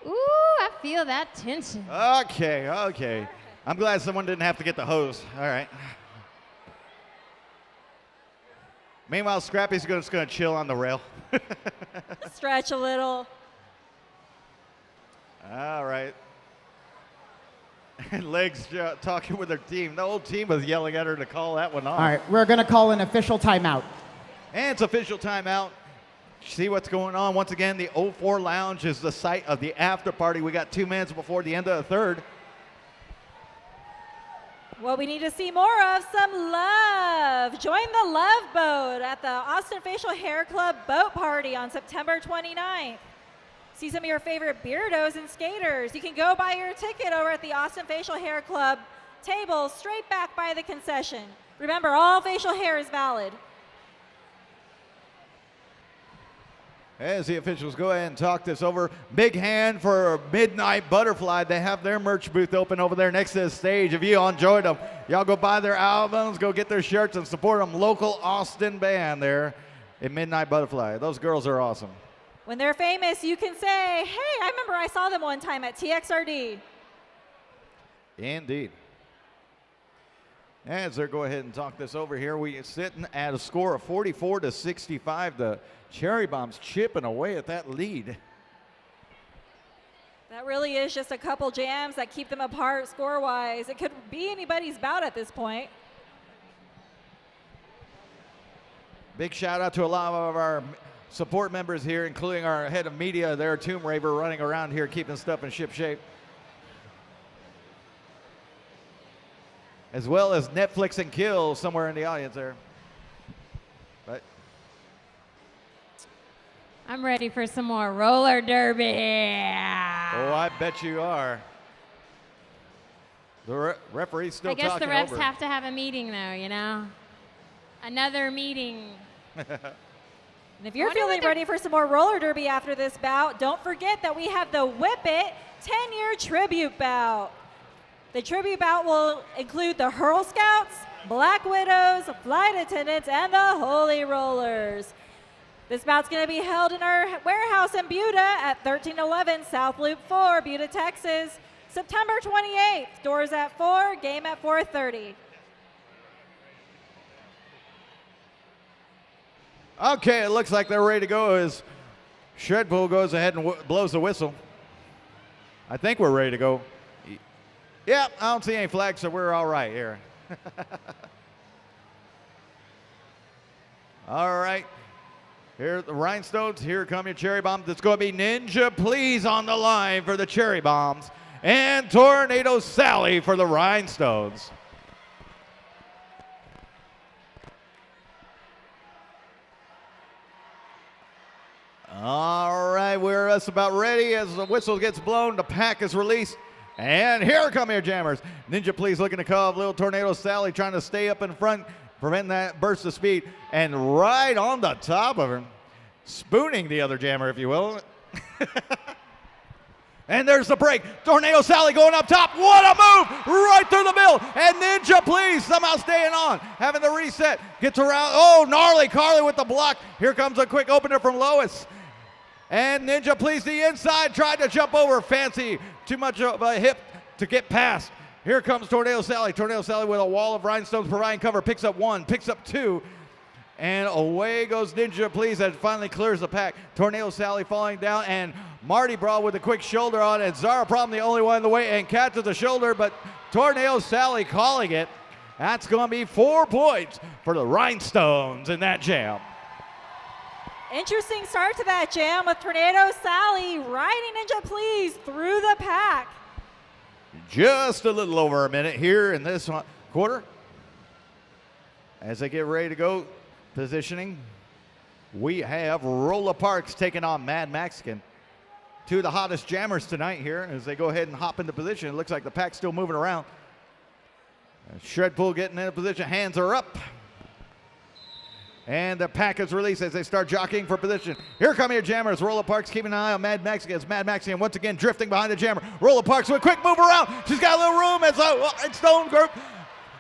Ooh, I feel that tension. Okay. I'm glad someone didn't have to get the hose. All right. Meanwhile, Scrappy's just going to chill on the rail. Stretch a little. All right. And Legs talking with her team. The whole team was yelling at her to call that one off. All right, we're going to call an official timeout. And it's official timeout. See what's going on. Once again, the 04 Lounge is the site of the after party. We got 2 minutes before the end of the third. What we need to see more of, some love. Join the Love Boat at the Austin Facial Hair Club Boat Party on September 29th. See some of your favorite beardos and skaters. You can go buy your ticket over at the Austin Facial Hair Club table straight back by the concession. Remember, all facial hair is valid. As the officials go ahead and talk this over, big hand for Midnight Butterfly. They have their merch booth open over there next to the stage. If you enjoyed them, y'all go buy their albums, go get their shirts, and support them. Local Austin band there at Midnight Butterfly. Those girls are awesome. When they're famous, you can say, hey, I remember I saw them one time at TXRD. Indeed. As they go ahead and talk this over here, we are sitting at a score of 44-65. The Cherry Bombs chipping away at that lead. That really is just a couple jams that keep them apart score-wise. It could be anybody's bout at this point. Big shout out to a lot of our support members here, including our head of media there, Tomb Raver, running around here keeping stuff in ship shape. As well as Netflix and Kill somewhere in the audience there. But I'm ready for some more roller derby. oh, I bet you are. The referee's still talking over. I guess the refs have to have a meeting, though, you know? Another meeting. And if you're feeling ready for some more roller derby after this bout, don't forget that we have the Whip It 10-year tribute bout. The tribute bout will include the Hurl Scouts, Black Widows, Flight Attendants, and the Holy Rollers. This bout's going to be held in our warehouse in Buda at 1311 South Loop 4, Buda, Texas, September 28th. Doors at 4, game at 4:30. Okay, it looks like they're ready to go as Shredpool goes ahead and blows the whistle. I think we're ready to go. Yeah, I don't see any flags, so we're all right here. All right. Here are the Rhinestones. Here come your Cherry Bombs. It's going to be Ninja Please on the line for the Cherry Bombs and Tornado Sally for the Rhinestones. All right, we're just about ready. As the whistle gets blown, the pack is released. And here come your jammers. Ninja Please looking to call Little Tornado Sally, trying to stay up in front, prevent that burst of speed. And right on the top of her, spooning the other jammer, if you will. And there's the break. Tornado Sally going up top. What a move! Right through the middle. And Ninja Please somehow staying on. Having the reset. Gets around. Oh, Gnarly Carly with the block. Here comes a quick opener from Lois. And Ninja Please the inside. Tried to jump over. Fancy. Too much of a hip to get past. Here comes Tornado Sally. Tornado Sally with a wall of rhinestones providing cover. Picks up one. Picks up two. And away goes Ninja Please as it finally clears the pack. Tornado Sally falling down, and Marty Brawl with a quick shoulder on it. Zara Problem the only one in the way and catches the shoulder, but Tornado Sally calling it. That's going to be 4 points for the Rhinestones in that jam. Interesting start to that jam with Tornado Sally riding Ninja Please through the pack. Just a little over a minute here in this quarter. As they get ready to go, positioning, we have Rolla Parks taking on Mad Mexican. 2 of the hottest jammers tonight here as they go ahead and hop into position. It looks like the pack's still moving around. Shredpool getting into position, hands are up. And the pack is released as they start jockeying for position. Here come your jammers. Rolla Parks keeping an eye on Mad Mexican as Mad Mexican once again drifting behind the jammer. Rolla Parks with a quick move around. She's got a little room as Rhinestone group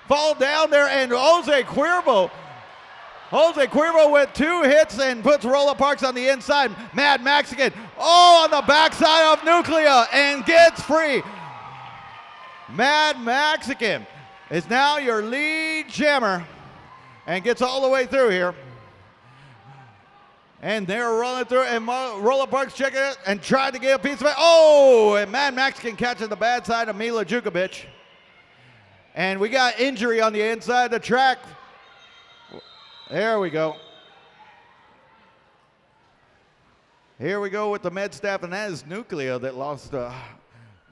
fall down there, and Jose Cuervo Jose Cuervo with 2 hits and puts Rolla Parks on the inside. Mad Mexican, on the backside of Nuclea and gets free. Mad Mexican is now your lead jammer and gets all the way through here. And they're running through, and Rolla Parks checking it and tried to get a piece of it. Oh, and Mad Mexican catches the bad side of Mila Jukovic. And we got injury on the inside of the track. There we go. Here we go with the med staff, and that is Nuclea that lost a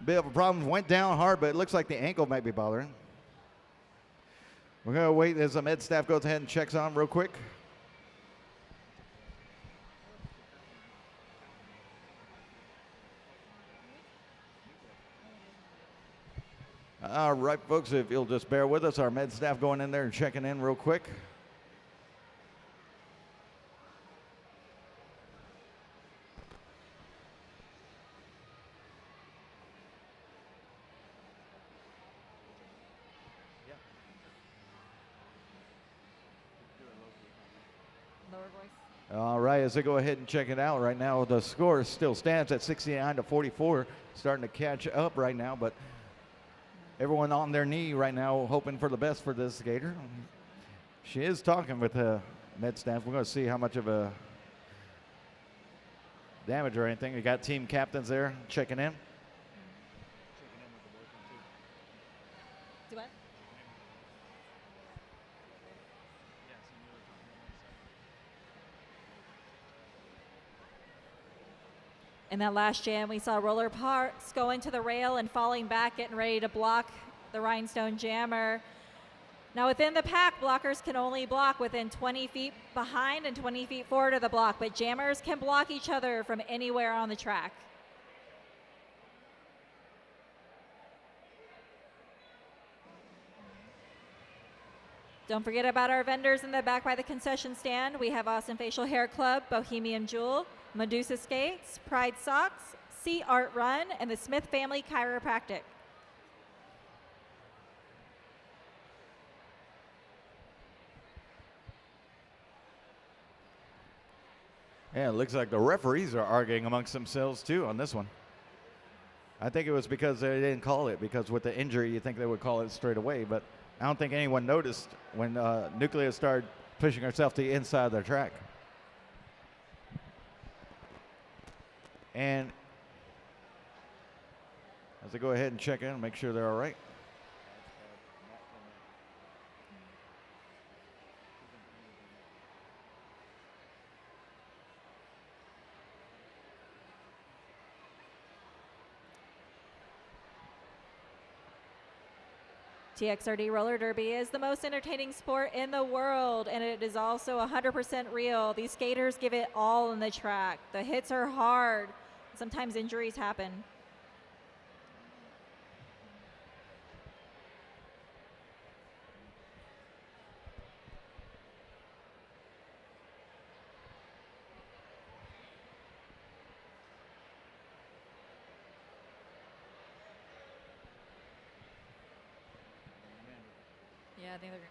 bit of a problem. Went down hard, but it looks like the ankle might be bothering. We're going to wait as the med staff goes ahead and checks on real quick. All right, folks, if you'll just bear with us, our med staff going in there and checking in real quick. All right, as they go ahead and check it out right now, the score still stands at 69-44, starting to catch up right now, but everyone on their knee right now hoping for the best for this skater. She is talking with the med staff. We're going to see how much of a damage or anything. We got team captains there checking in. Do what? In that last jam, we saw Roller Parks going to the rail and falling back, getting ready to block the Rhinestone jammer. Now within the pack, blockers can only block within 20 feet behind and 20 feet forward of the block, but jammers can block each other from anywhere on the track. Don't forget about our vendors in the back by the concession stand. We have Austin Facial Hair Club, Bohemian Jewel, Medusa Skates, Pride Socks, Sea Art Run, and the Smith Family Chiropractic. Yeah, it looks like the referees are arguing amongst themselves too on this one. I think it was because they didn't call it, because with the injury you think they would call it straight away, but I don't think anyone noticed when Nuclea started pushing herself to the inside of the track. And as they go ahead and check in and make sure they're all right. TXRD roller derby is the most entertaining sport in the world, and it is also 100% real. These skaters give it all on the track. The hits are hard. Sometimes injuries happen. Yeah, I think they're.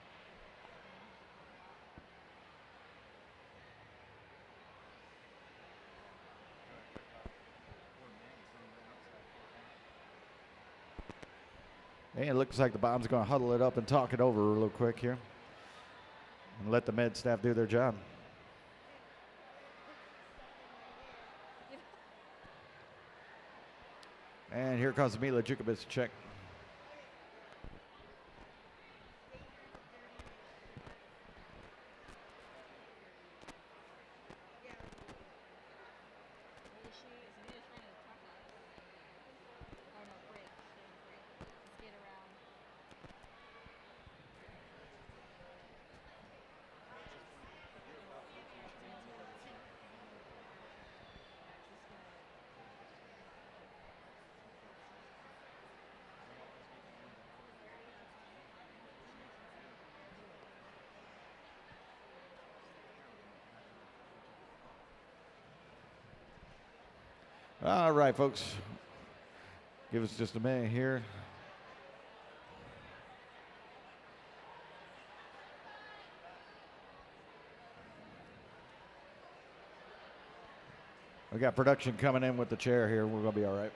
Hey, it looks like the bomb's going to huddle it up and talk it over real quick here and let the med staff do their job. And here comes Mila Jukovic to check. All right, folks. Give us just a minute here. We got production coming in with the chair here. We're going to be all right.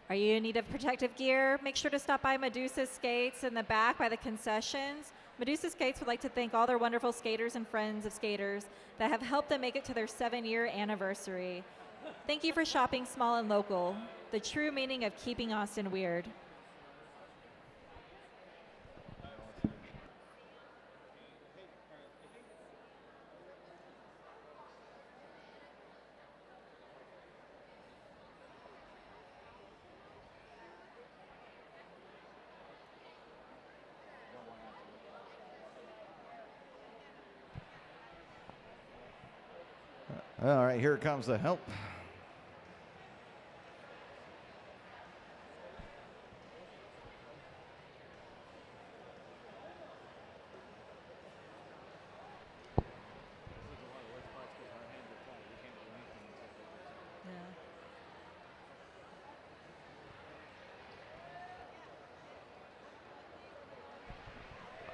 Are you in need of protective gear? Make sure to stop by Medusa Skates in the back by the concessions. Medusa Skates would like to thank all their wonderful skaters and friends of skaters that have helped them make it to their 7-year anniversary. Thank you for shopping small and local, the true meaning of keeping Austin weird. All right, here comes the help.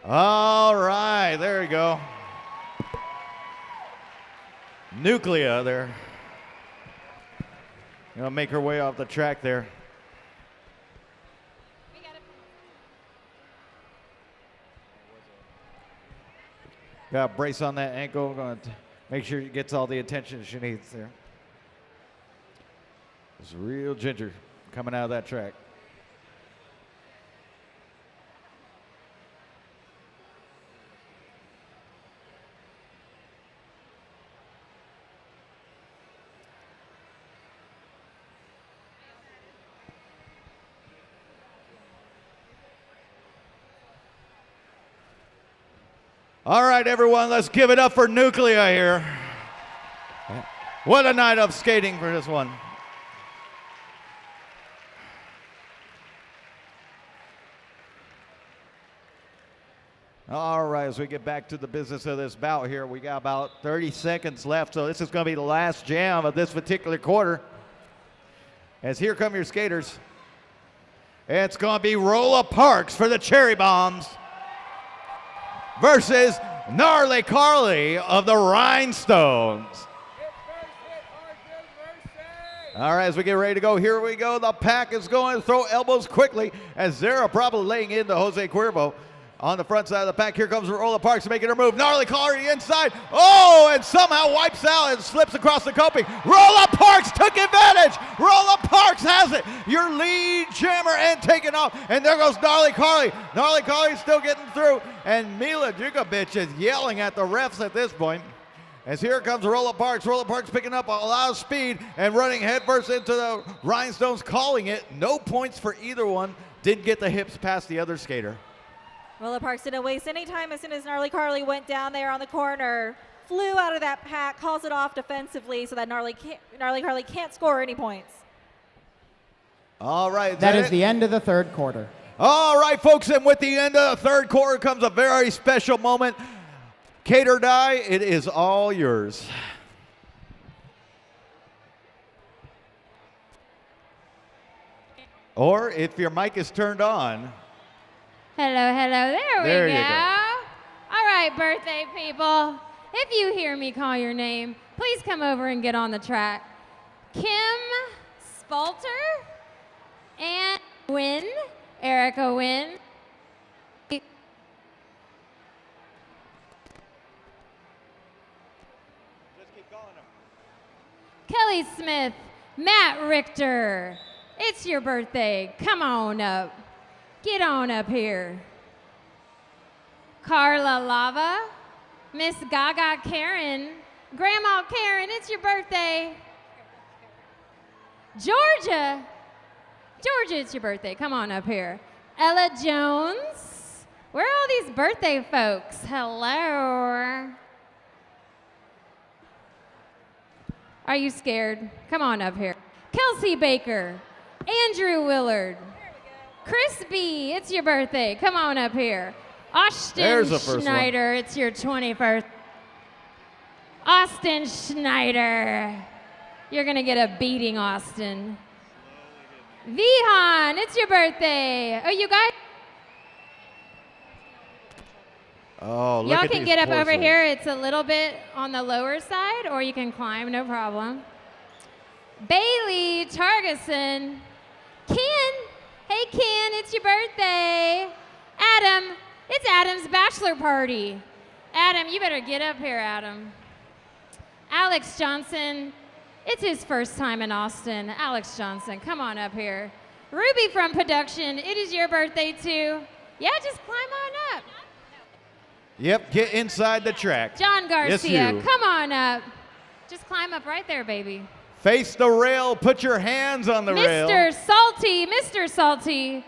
All right, there we go. Nuclear there. Gonna make her way off the track there. Got a brace on that ankle. Gonna make sure she gets all the attention she needs there. It's real ginger coming out of that track. All right, everyone, let's give it up for Nuclear here. What a night of skating for this one. All right, as we get back to the business of this bout here, we got about 30 seconds left, so this is going to be the last jam of this particular quarter. As here come your skaters. It's going to be Rolla Parks for the Cherry Bombs versus Gnarly Carly of the Rhinestones. All right, as we get ready to go, here we go. The pack is going to throw elbows quickly as Zara probably laying into Jose Cuervo on the front side of the pack. Here comes Rolla Parks making her move. Gnarly Carly inside. Oh, and somehow wipes out and slips across the coping. Rolla Parks took advantage. Rolla Parks has it. Your lead jammer and taking off. And there goes Gnarly Carly. Gnarly Carly still getting through. And Mila Djukovic is yelling at the refs at this point. As here comes Rolla Parks. Rolla Parks picking up a lot of speed and running headfirst into the Rhinestones, calling it. No points for either one. Didn't get the hips past the other skater. Rolla Parks didn't waste any time as soon as Gnarly Carly went down there on the corner. Flew out of that pack, calls it off defensively so that Gnarly Carly can't score any points. All right. That is the end of the third quarter. All right, folks, and with the end of the third quarter comes a very special moment. Kate or die, it is all yours. Or if your mic is turned on. Hello, hello, there we you go. go. All right, birthday people. If you hear me call your name, please come over and get on the track. Kim Spalter and Wynn, Erica Wynn. Kelly Smith, Matt Richter. It's your birthday. Come on up. Get on up here. Carla Lava, Miss Gaga Karen, Grandma Karen, it's your birthday. Georgia, it's your birthday. Come on up here. Ella Jones. Where are all these birthday folks? Hello. Are you scared? Come on up here. Kelsey Baker, Andrew Willard, Chris B., it's your birthday. Come on up here. Austin There's the first Schneider, it's your 21st. Austin Schneider. You're going to get a beating, Austin. Vihan, it's your birthday. Oh, you guys? Oh, look Y'all at can these get up over porcelains. here. It's a little bit on the lower side, or you can climb, no problem. Bailey Targeson. Ken, hey Ken, it's your birthday. Adam, it's Adam's bachelor party. Adam, you better get up here, Adam. Alex Johnson, it's his first time in Austin. Alex Johnson, come on up here. Ruby from production, it is your birthday too. Yeah, just climb on up. Yep, get inside the track. John Garcia, you. come on up. Just climb up right there, baby. Face the rail, put your hands on the rail. Mr. Salty, Mr. Salty.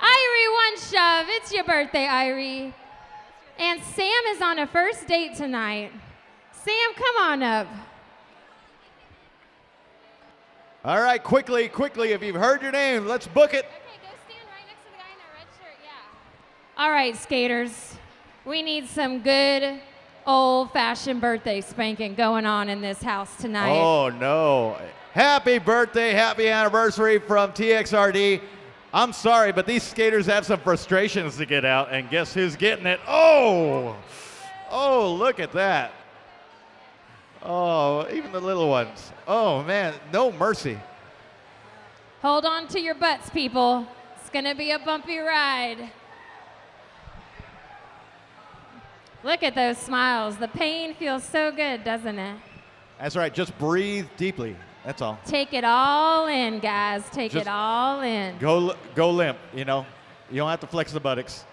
Irie One Shove, it's your birthday, Irie. And Sam is on a first date tonight. Sam, come on up. All right, quickly, if you've heard your name, let's book it. Okay, go stand right next to the guy in that red shirt, yeah. All right, skaters. We need some good old-fashioned birthday spanking going on in this house tonight. Oh, no. Happy birthday, happy anniversary from TXRD. I'm sorry, but these skaters have some frustrations to get out, and guess who's getting it? Oh, look at that. Oh, even the little ones. Oh, man, no mercy. Hold on to your butts, people. It's gonna be a bumpy ride. Look at those smiles. The pain feels so good, doesn't it? That's right, just breathe deeply. That's all. Take it all in, guys. Take Just it all in. Go limp, you know. You don't have to flex the buttocks.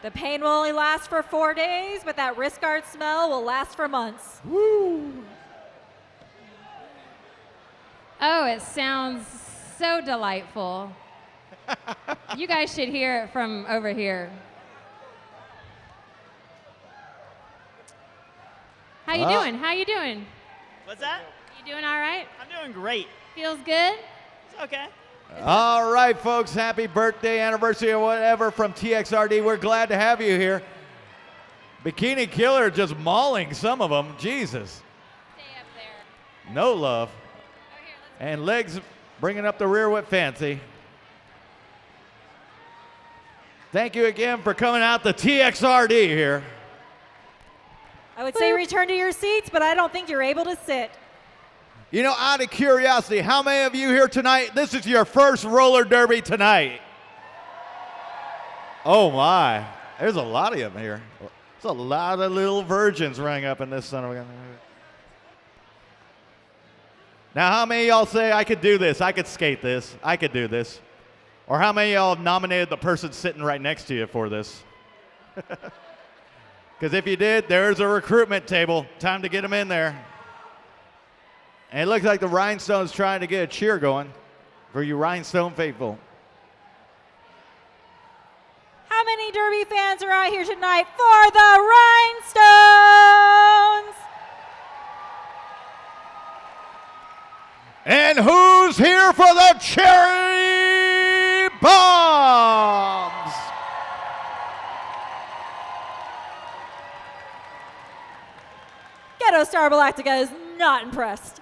The pain will only last for 4 days, but that wrist guard smell will last for months. Woo! Oh, it sounds so delightful. You guys should hear it from over here. How you doing? How you doing? What's that? You doing all right? I'm doing great. Feels good? It's okay. All right, folks, happy birthday, anniversary, or whatever from TXRD. We're glad to have you here. Bikini Killer just mauling some of them. Jesus. Stay up there. No love. Over here, let's And legs bringing up the rear with fancy. Thank you again for coming out to TXRD here. I would say return to your seats, but I don't think you're able to sit. You know, out of curiosity, how many of you here tonight, this is your first roller derby tonight? Oh my, there's a lot of them here. There's a lot of little virgins running up in this son of a gun. Now, how many of y'all say, I could do this, I could skate this, I could do this? Or how many of y'all have nominated the person sitting right next to you for this? Because if you did, there's a recruitment table. Time to get them in there. And it looks like the Rhinestone's trying to get a cheer going for you Rhinestone faithful. How many Derby fans are out here tonight for the Rhinestones? And who's here for the Cherry Bombs? Ghetto Star Galactica is not impressed.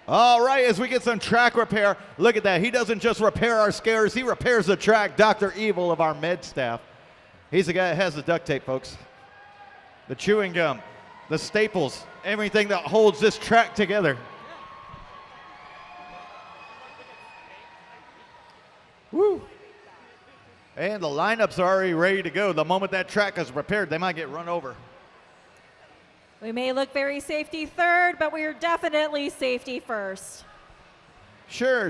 All right, as we get some track repair, look at that. He doesn't just repair our skaters, he repairs the track. Dr. Evil of our med staff. He's the guy that has the duct tape, folks. The chewing gum, the staples, everything that holds this track together. Woo. And the lineup's already ready to go. The moment that track is repaired, they might get run over. We may look very safety third, but we are definitely safety first. Sure.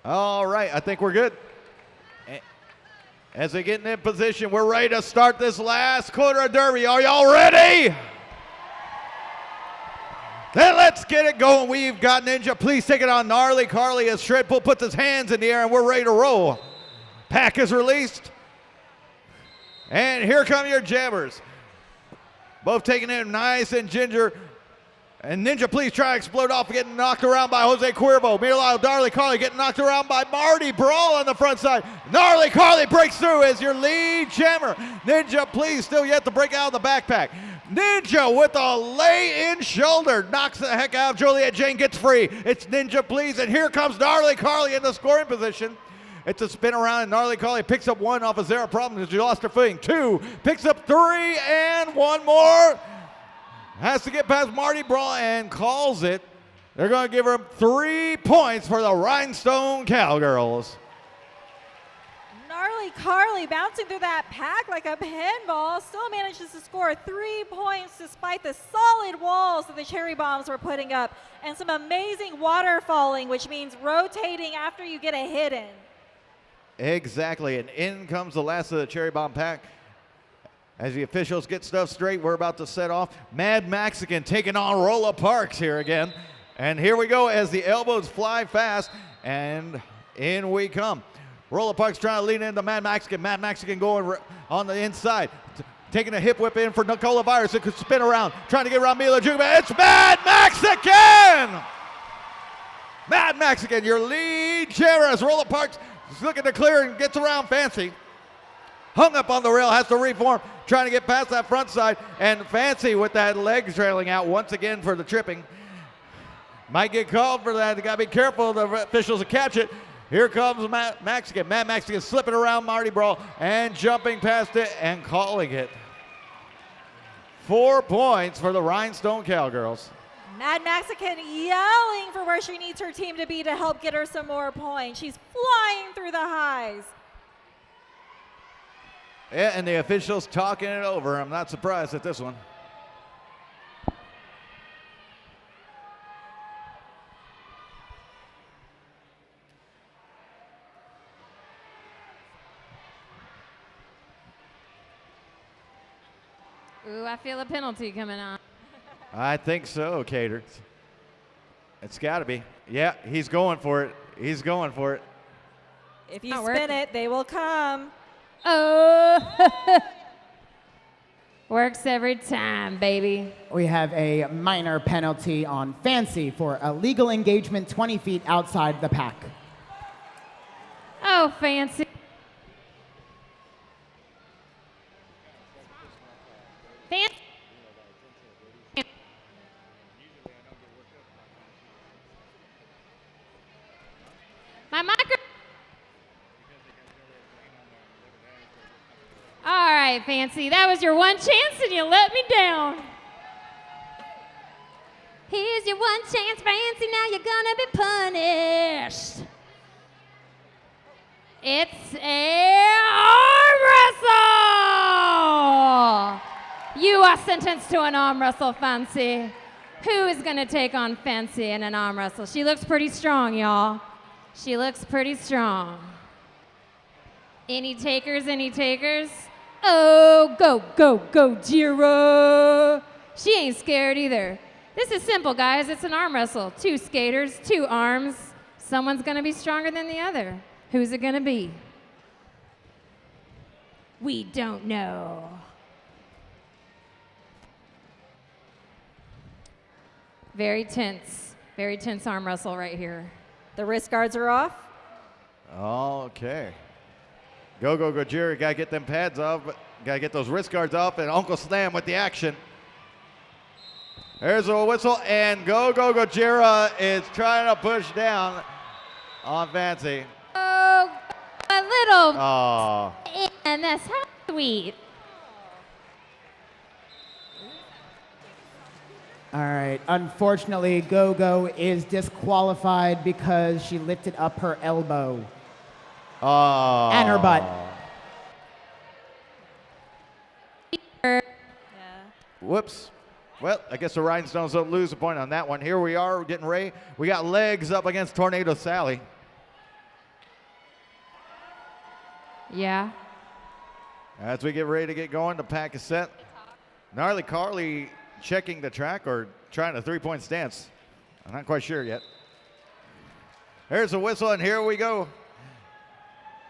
All right, I think we're good. As they get in position, we're ready to start this last quarter of Derby. Are y'all ready? Then let's Let's get it going. We've got Ninja. Please take it on Gnarly Carly as Shred Pull puts his hands in the air and we're ready to roll. Pack is released. And here come your jammers. Both taking it nice and ginger. And Ninja, please try to explode off, getting knocked around by Jose Cuervo. Meanwhile, Gnarly Carly getting knocked around by Marty Brawl on the front side. Gnarly Carly breaks through as your lead jammer. Ninja, please, still yet to break out of the backpack. Ninja with a lay-in shoulder. Knocks the heck out of Joliet Jane, gets free. It's Ninja, please, and here comes Gnarly Carly in the scoring position. It's a spin around, and Gnarly Carly picks up one off of Zero Problem because she lost her footing. Two, picks up three, and one more. Has to get past Marty Brawl and calls it. They're going to give her 3 points for the Rhinestone Cowgirls. Gnarly Carly bouncing through that pack like a pinball still manages to score 3 points despite the solid walls that the cherry bombs were putting up and some amazing waterfalling, which means rotating after you get a hit in. Exactly, and in comes the last of the cherry bomb pack. As the officials get stuff straight, we're about to set off. Mad Mexican taking on Rolla Parks here again. And here we go as the elbows fly fast, and in we come. Rolla Parks trying to lean into Mad Mexican. Mad Mexican going on the inside. Taking a hip whip in for Nicola Virus. It could spin around, trying to get around Mila Juba. It's Mad Mexican! Mad Mexican, your lead jammer as Rolla Parks is looking to clear and gets around Fancy. Hung up on the rail, has to reform, trying to get past that front side, and Fancy with that leg trailing out once again for the tripping. Might get called for that. You gotta be careful, the officials will catch it. Here comes Mad Mexican. Mad Mexican slipping around Marty Brawl and jumping past it and calling it. 4 points for the Rhinestone Cowgirls. Mad Mexican yelling for where she needs her team to be to help get her some more points. She's flying through the highs. Yeah, and the officials talking it over. I'm not surprised at this one. Ooh, I feel a penalty coming on. I think so, Cater. It's got to be. Yeah, he's going for it. He's going for it. If you spin it, they will come. Oh, works every time, baby. We have a minor penalty on Fancy for illegal engagement 20 feet outside the pack. Oh, Fancy. Fancy. My micro. All right, Fancy, that was your one chance and you let me down. Here's your one chance, Fancy, now you're gonna be punished. It's a arm wrestle! You are sentenced to an arm wrestle, Fancy. Who is gonna take on Fancy in an arm wrestle? She looks pretty strong, y'all. She looks pretty strong. Any takers, any takers? Oh, go, go, go, Jira. She ain't scared either. This is simple, guys. It's an arm wrestle. 2 skaters, 2 arms. Someone's gonna be stronger than the other. Who's it gonna be? We don't know. Very tense arm wrestle right here. The wrist guards are off. Okay. Go, go, go, Jerry. Got to get them pads off. Got to get those wrist guards off. And Uncle Slam with the action. There's a whistle. And go, go, go, Jira is trying to push down on Fancy. Oh, a little. Oh. And that's how sweet. All right, unfortunately, Go-Go is disqualified because she lifted up her elbow. Oh. And her butt. Yeah. Whoops. Well, I guess the Rhinestones don't lose a point on that one. Here we are, we're getting ready. We got legs up against Tornado Sally. Yeah. As we get ready to get going, the pack is set. Gnarly Carly checking the track or trying a 3-point stance. I'm not quite sure yet. There's a whistle, and here we go.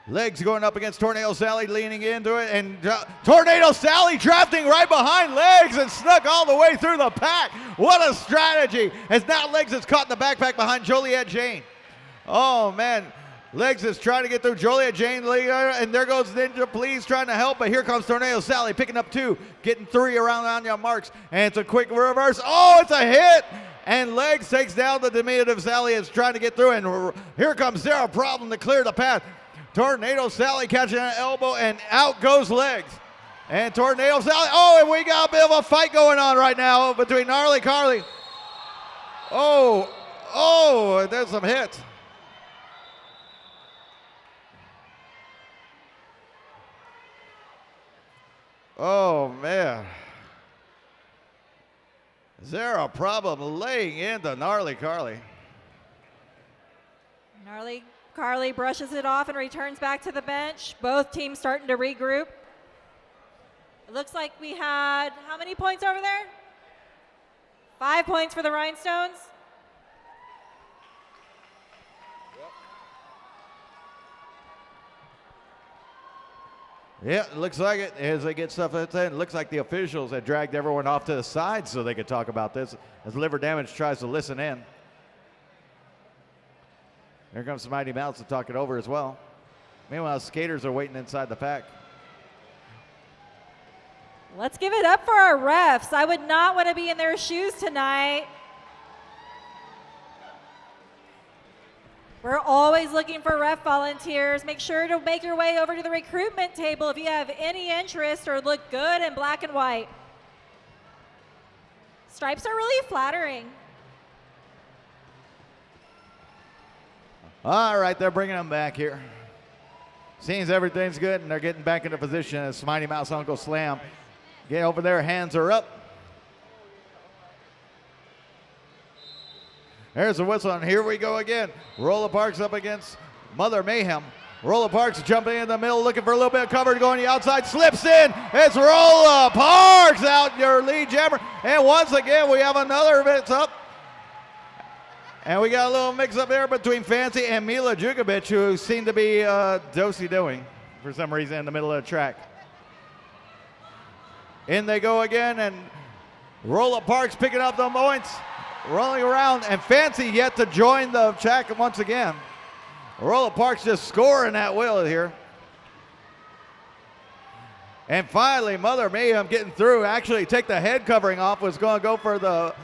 Legs going up against Tornado Sally, leaning into it, and Tornado Sally drafting right behind Legs and snuck all the way through the pack. What a strategy, as now Legs is caught in the backpack behind Joliet Jane. Oh, man. Legs is trying to get through Joliet Jane, and there goes Ninja Please trying to help, but here comes Tornado Sally picking up 2, getting 3 around on your marks, and it's a quick reverse. Oh, it's a hit! And Legs takes down the diminutive Sally is trying to get through, and here comes Zero Problem to clear the path. Tornado Sally catching an elbow, and out goes Legs. And Tornado Sally, oh, and we got a bit of a fight going on right now between Gnarly Carly. Oh, there's some hits. Oh, man. Zero Problem laying into Gnarly Carly. Gnarly Carly brushes it off and returns back to the bench. Both teams starting to regroup. It looks like we had, how many points over there? 5 points for the Rhinestones. Yeah, it looks like it as they get stuff at the end. It looks like the officials had dragged everyone off to the side so they could talk about this as Liver Damage tries to listen in. Here comes Mighty Mouse to talk it over as well. Meanwhile, skaters are waiting inside the pack. Let's give it up for our refs. I would not want to be in their shoes tonight. We're always looking for ref volunteers. Make sure to make your way over to the recruitment table if you have any interest or look good in black and white. Stripes are really flattering. All right, they're bringing them back here. Seems everything's good, and they're getting back into position as Mighty Mouse Uncle Slam. Get over there, hands are up. There's a whistle, and here we go again. Rolla Parks up against Mother Mayhem. Rolla Parks jumping in the middle, looking for a little bit of cover, going the outside, slips in. It's Rolla Parks out your lead jammer. And once again, we have another mix up. And we got a little mix up there between Fancy and Mila Jukovic, who seem to be do-si doing for some reason in the middle of the track. In they go again, and Rolla Parks picking up the points, rolling around, and Fancy yet to join the track once again. Rolla Parks just scoring that wheel here. And finally, Mother Mayhem getting through. Actually, take the head covering off, was going to go for the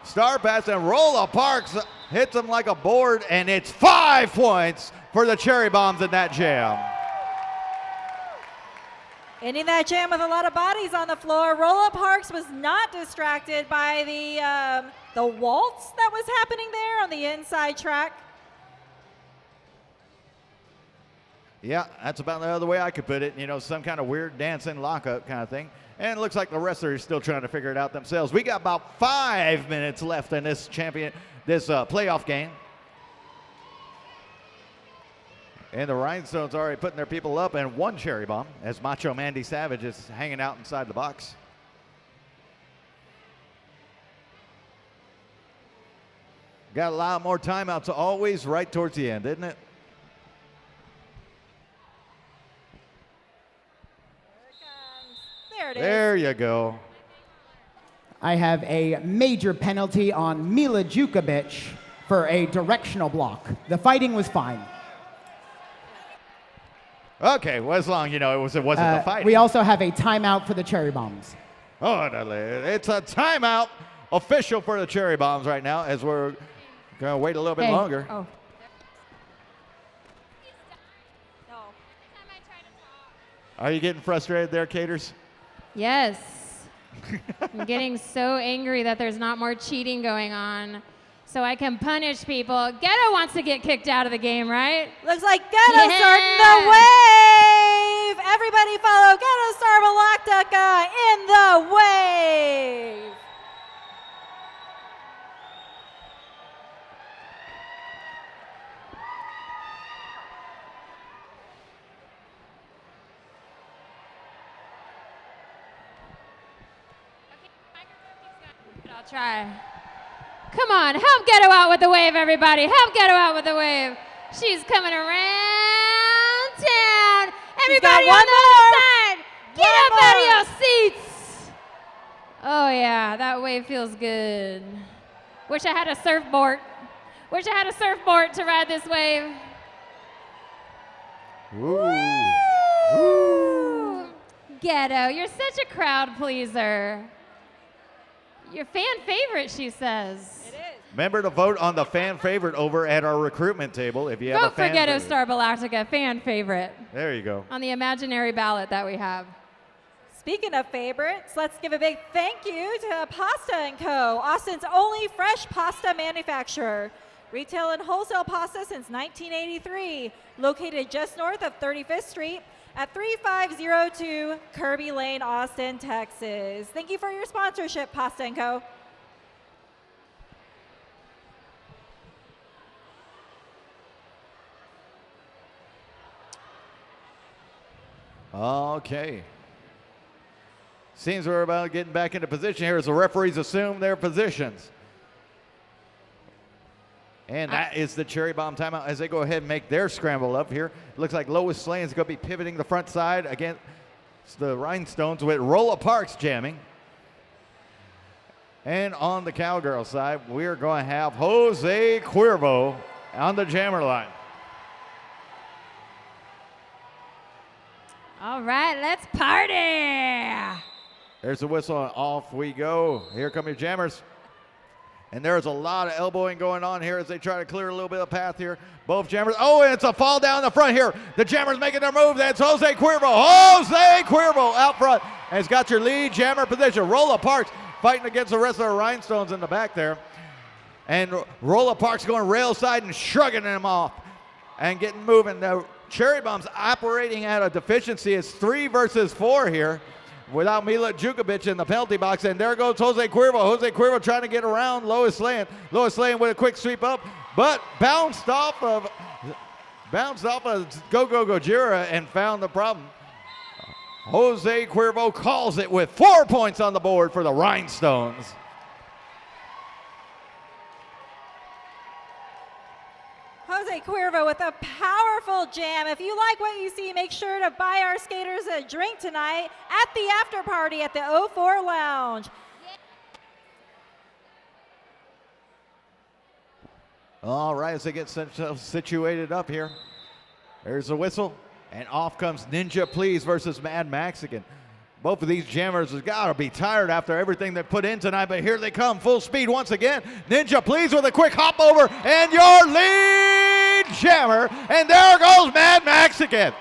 star pass, and Rolla Parks hits him like a board, and it's 5 points for the Cherry Bombs in that jam. Ending that jam with a lot of bodies on the floor. Rolla Parks was not distracted by the waltz that was happening there on the inside track. Yeah, that's about the other way I could put it. You know, some kind of weird dancing lockup kind of thing. And it looks like the wrestlers are still trying to figure it out themselves. We got about 5 minutes left in this playoff game. And the Rhinestones already putting their people up, and one Cherry Bomb as Macho Mandy Savage is hanging out inside the box. Got a lot more timeouts, always right towards the end, isn't it? There it is. There you go. I have a major penalty on Mila Jukovic for a directional block. The fighting was fine. Okay, well, as long, it wasn't the fight. We also have a timeout for the Cherry Bombs. Oh, it's a timeout official for the Cherry Bombs right now as we're going to wait a little bit longer. Oh. No. Are you getting frustrated there, Caters? Yes. I'm getting so angry that there's not more cheating going on so I can punish people. Ghetto wants to get kicked out of the game, right? Looks like Ghetto starting the wave. Everybody follow Ghetto Star Malaktuka in the wave. I'll try. Come on, help Ghetto out with the wave, everybody. Help Ghetto out with the wave. She's coming around town. Everybody on the other side, get up out of your seats. Oh yeah, that wave feels good. Wish I had a surfboard. Wish I had a surfboard to ride this wave. Woo! Ghetto, you're such a crowd pleaser. Your fan favorite, she says. It is. Remember to vote on the fan favorite over at our recruitment table if you have a Vote for fan Ghetto favorite. Star Galactica, fan favorite, There you go. on the imaginary ballot that we have. Speaking of favorites, let's give a big thank you to Pasta & Co., Austin's only fresh pasta manufacturer. Retail and wholesale pasta since 1983, located just north of 35th Street at 3502 Kirby Lane, Austin, Texas. Thank you for your sponsorship, Pasta & Co. Okay. Seems we're about getting back into position here as the referees assume their positions. And that is the Cherry Bomb timeout as they go ahead and make their scramble up here. Looks like Lois Slane is going to be pivoting the front side against the Rhinestones with Rolla Parks jamming. And on the Cowgirl side, we're going to have Jose Cuervo on the jammer line. All right, let's party. There's the whistle and off we go. Here come your jammers. And there's a lot of elbowing going on here as they try to clear a little bit of path here. Both jammers. Oh, and it's a fall down the front here. The jammers making their move. That's Jose Cuervo. Jose Cuervo out front. And he's got your lead jammer position. Rolla Parks fighting against the rest of the Rhinestones in the back there. And Rolla Parks going rail side and shrugging them off and getting moving. The Cherry Bombs operating at a deficiency. It's 3 versus 4 here, without Mila Djukovic in the penalty box. And there goes Jose Cuervo. Jose Cuervo trying to get around Lois Slane. Lois Slane with a quick sweep up, but bounced off of Go-Go Gojira and found the problem. Jose Cuervo calls it with 4 points on the board for the Rhinestones. Jose Cuervo with a powerful jam. If you like what you see, make sure to buy our skaters a drink tonight at the after party at the 04 Lounge. All right, as they get situated up here, there's the whistle, and off comes Ninja Please versus Mad Mexican. Both of these jammers has got to be tired after everything they put in tonight, but here they come, full speed once again. Ninja Please with a quick hop over, and your lead jammer, and there goes Mad Mexican.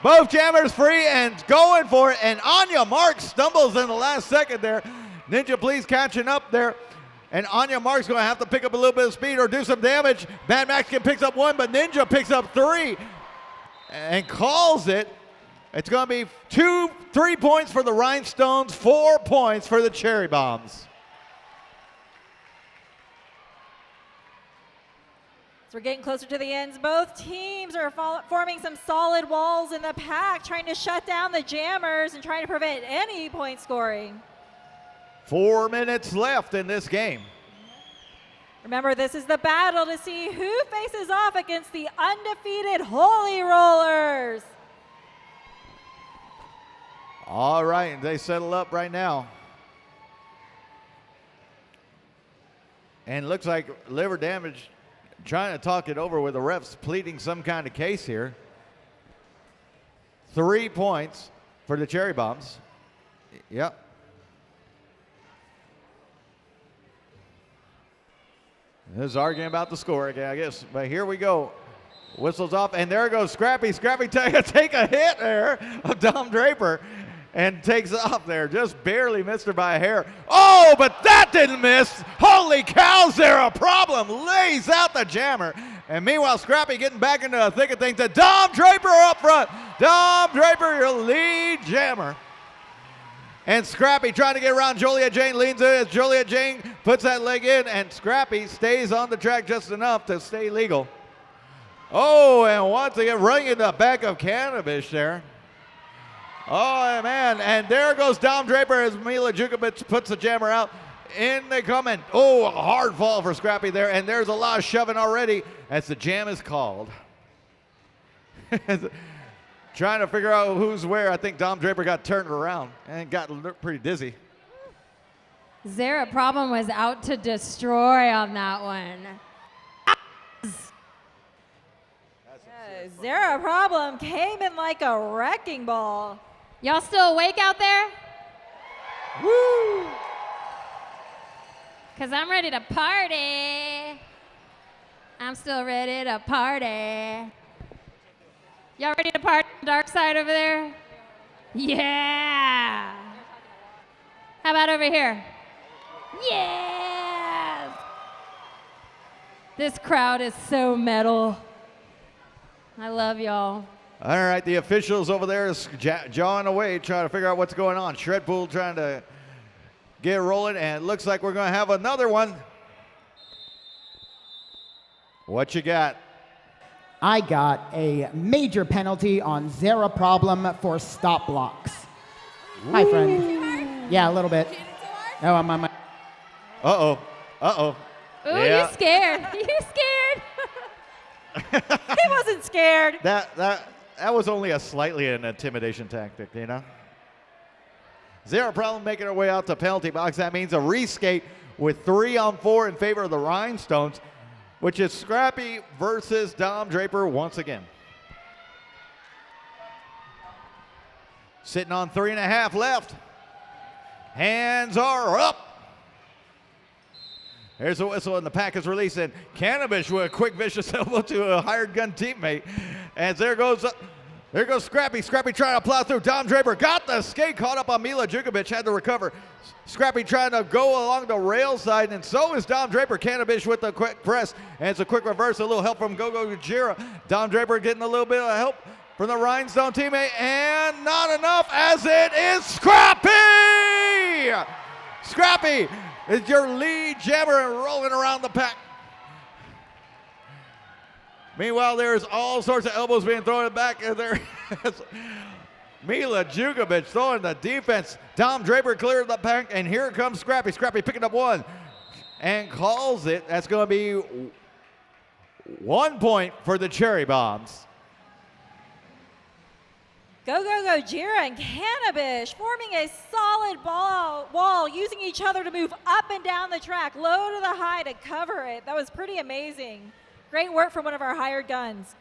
Both jammers free and going for it, and Anya Marks stumbles in the last second there. Ninja Please catching up there, and Anya Marks going to have to pick up a little bit of speed or do some damage. Mad Mexican picks up 1, but Ninja picks up 3 and calls it. It's going to be 3 points for the Rhinestones, 4 points for the Cherry Bombs. So we're getting closer to the ends. Both teams are forming some solid walls in the pack, trying to shut down the jammers and trying to prevent any point scoring. 4 minutes left in this game. Remember, this is the battle to see who faces off against the undefeated Holy Rollers. All right, they settle up right now. And looks like liver damage, trying to talk it over with the refs, pleading some kind of case here. 3 points for the Cherry Bombs. Yep. This is arguing about the score again, I guess. But here we go. Whistles off, and there goes Scrappy. Scrappy take a hit there of Dom Draper and takes off there. Just barely missed her by a hair. Oh, but that didn't miss. Holy cow, is there a problem? Lays out the jammer. And meanwhile, Scrappy getting back into the thick of things to Dom Draper up front. Dom Draper, your lead jammer. And Scrappy trying to get around Joliet Jane, leans in as Joliet Jane puts that leg in, and Scrappy stays on the track just enough to stay legal. Oh, and once again, running in the back of Cannabis there. Oh, man, and there goes Dom Draper as Mila Djukovic puts the jammer out. In they come, and oh, a hard fall for Scrappy there, and there's a lot of shoving already as the jam is called. Trying to figure out who's where. I think Dom Draper got turned around and got pretty dizzy. Zara Problem was out to destroy on that one. Zara Problem came in like a wrecking ball. Y'all still awake out there? Woo! Because I'm ready to party. I'm still ready to party. Y'all ready to party on the dark side over there? Yeah. How about over here? Yeah. This crowd is so metal. I love y'all. All right, the officials over there is jawing away, trying to figure out what's going on. Shredpool trying to get rolling, and it looks like we're going to have another one. What you got? I got a major penalty on Zara Problem for stop blocks. Hi, friend. Yeah, a little bit. Oh, I'm on my. Uh-oh. Uh-oh. Ooh, Yeah. you scared. You scared. He wasn't scared. That was only a slightly an intimidation tactic, you know? Zero Problem making her way out to penalty box. That means a reskate with 3-on-4 in favor of the Rhinestones, which is Scrappy versus Dom Draper once again. Sitting on 3.5 left. Hands are up. There's a whistle, and the pack is released, and Cannabis with a quick vicious elbow to a hired gun teammate. And there goes Scrappy. Scrappy trying to plow through. Dom Draper got the skate, caught up on Mila Jukovic, had to recover. Scrappy trying to go along the rail side, and so is Dom Draper. Cannabis with the quick press, and it's a quick reverse, a little help from Gogo Gujira. Dom Draper getting a little bit of help from the Rhinestone teammate, and not enough, as it is Scrappy! Scrappy is your lead jammer and rolling around the pack. Meanwhile, there's all sorts of elbows being thrown back, and there is Mila Jukovic throwing the defense. Dom Draper cleared the pack, and here comes Scrappy. Scrappy picking up one and calls it. That's going to be 1 point for the Cherry Bombs. Go, go, go, Jira and Cannabis forming a solid wall, using each other to move up and down the track, low to the high to cover it. That was pretty amazing. Great work from one of our hired guns.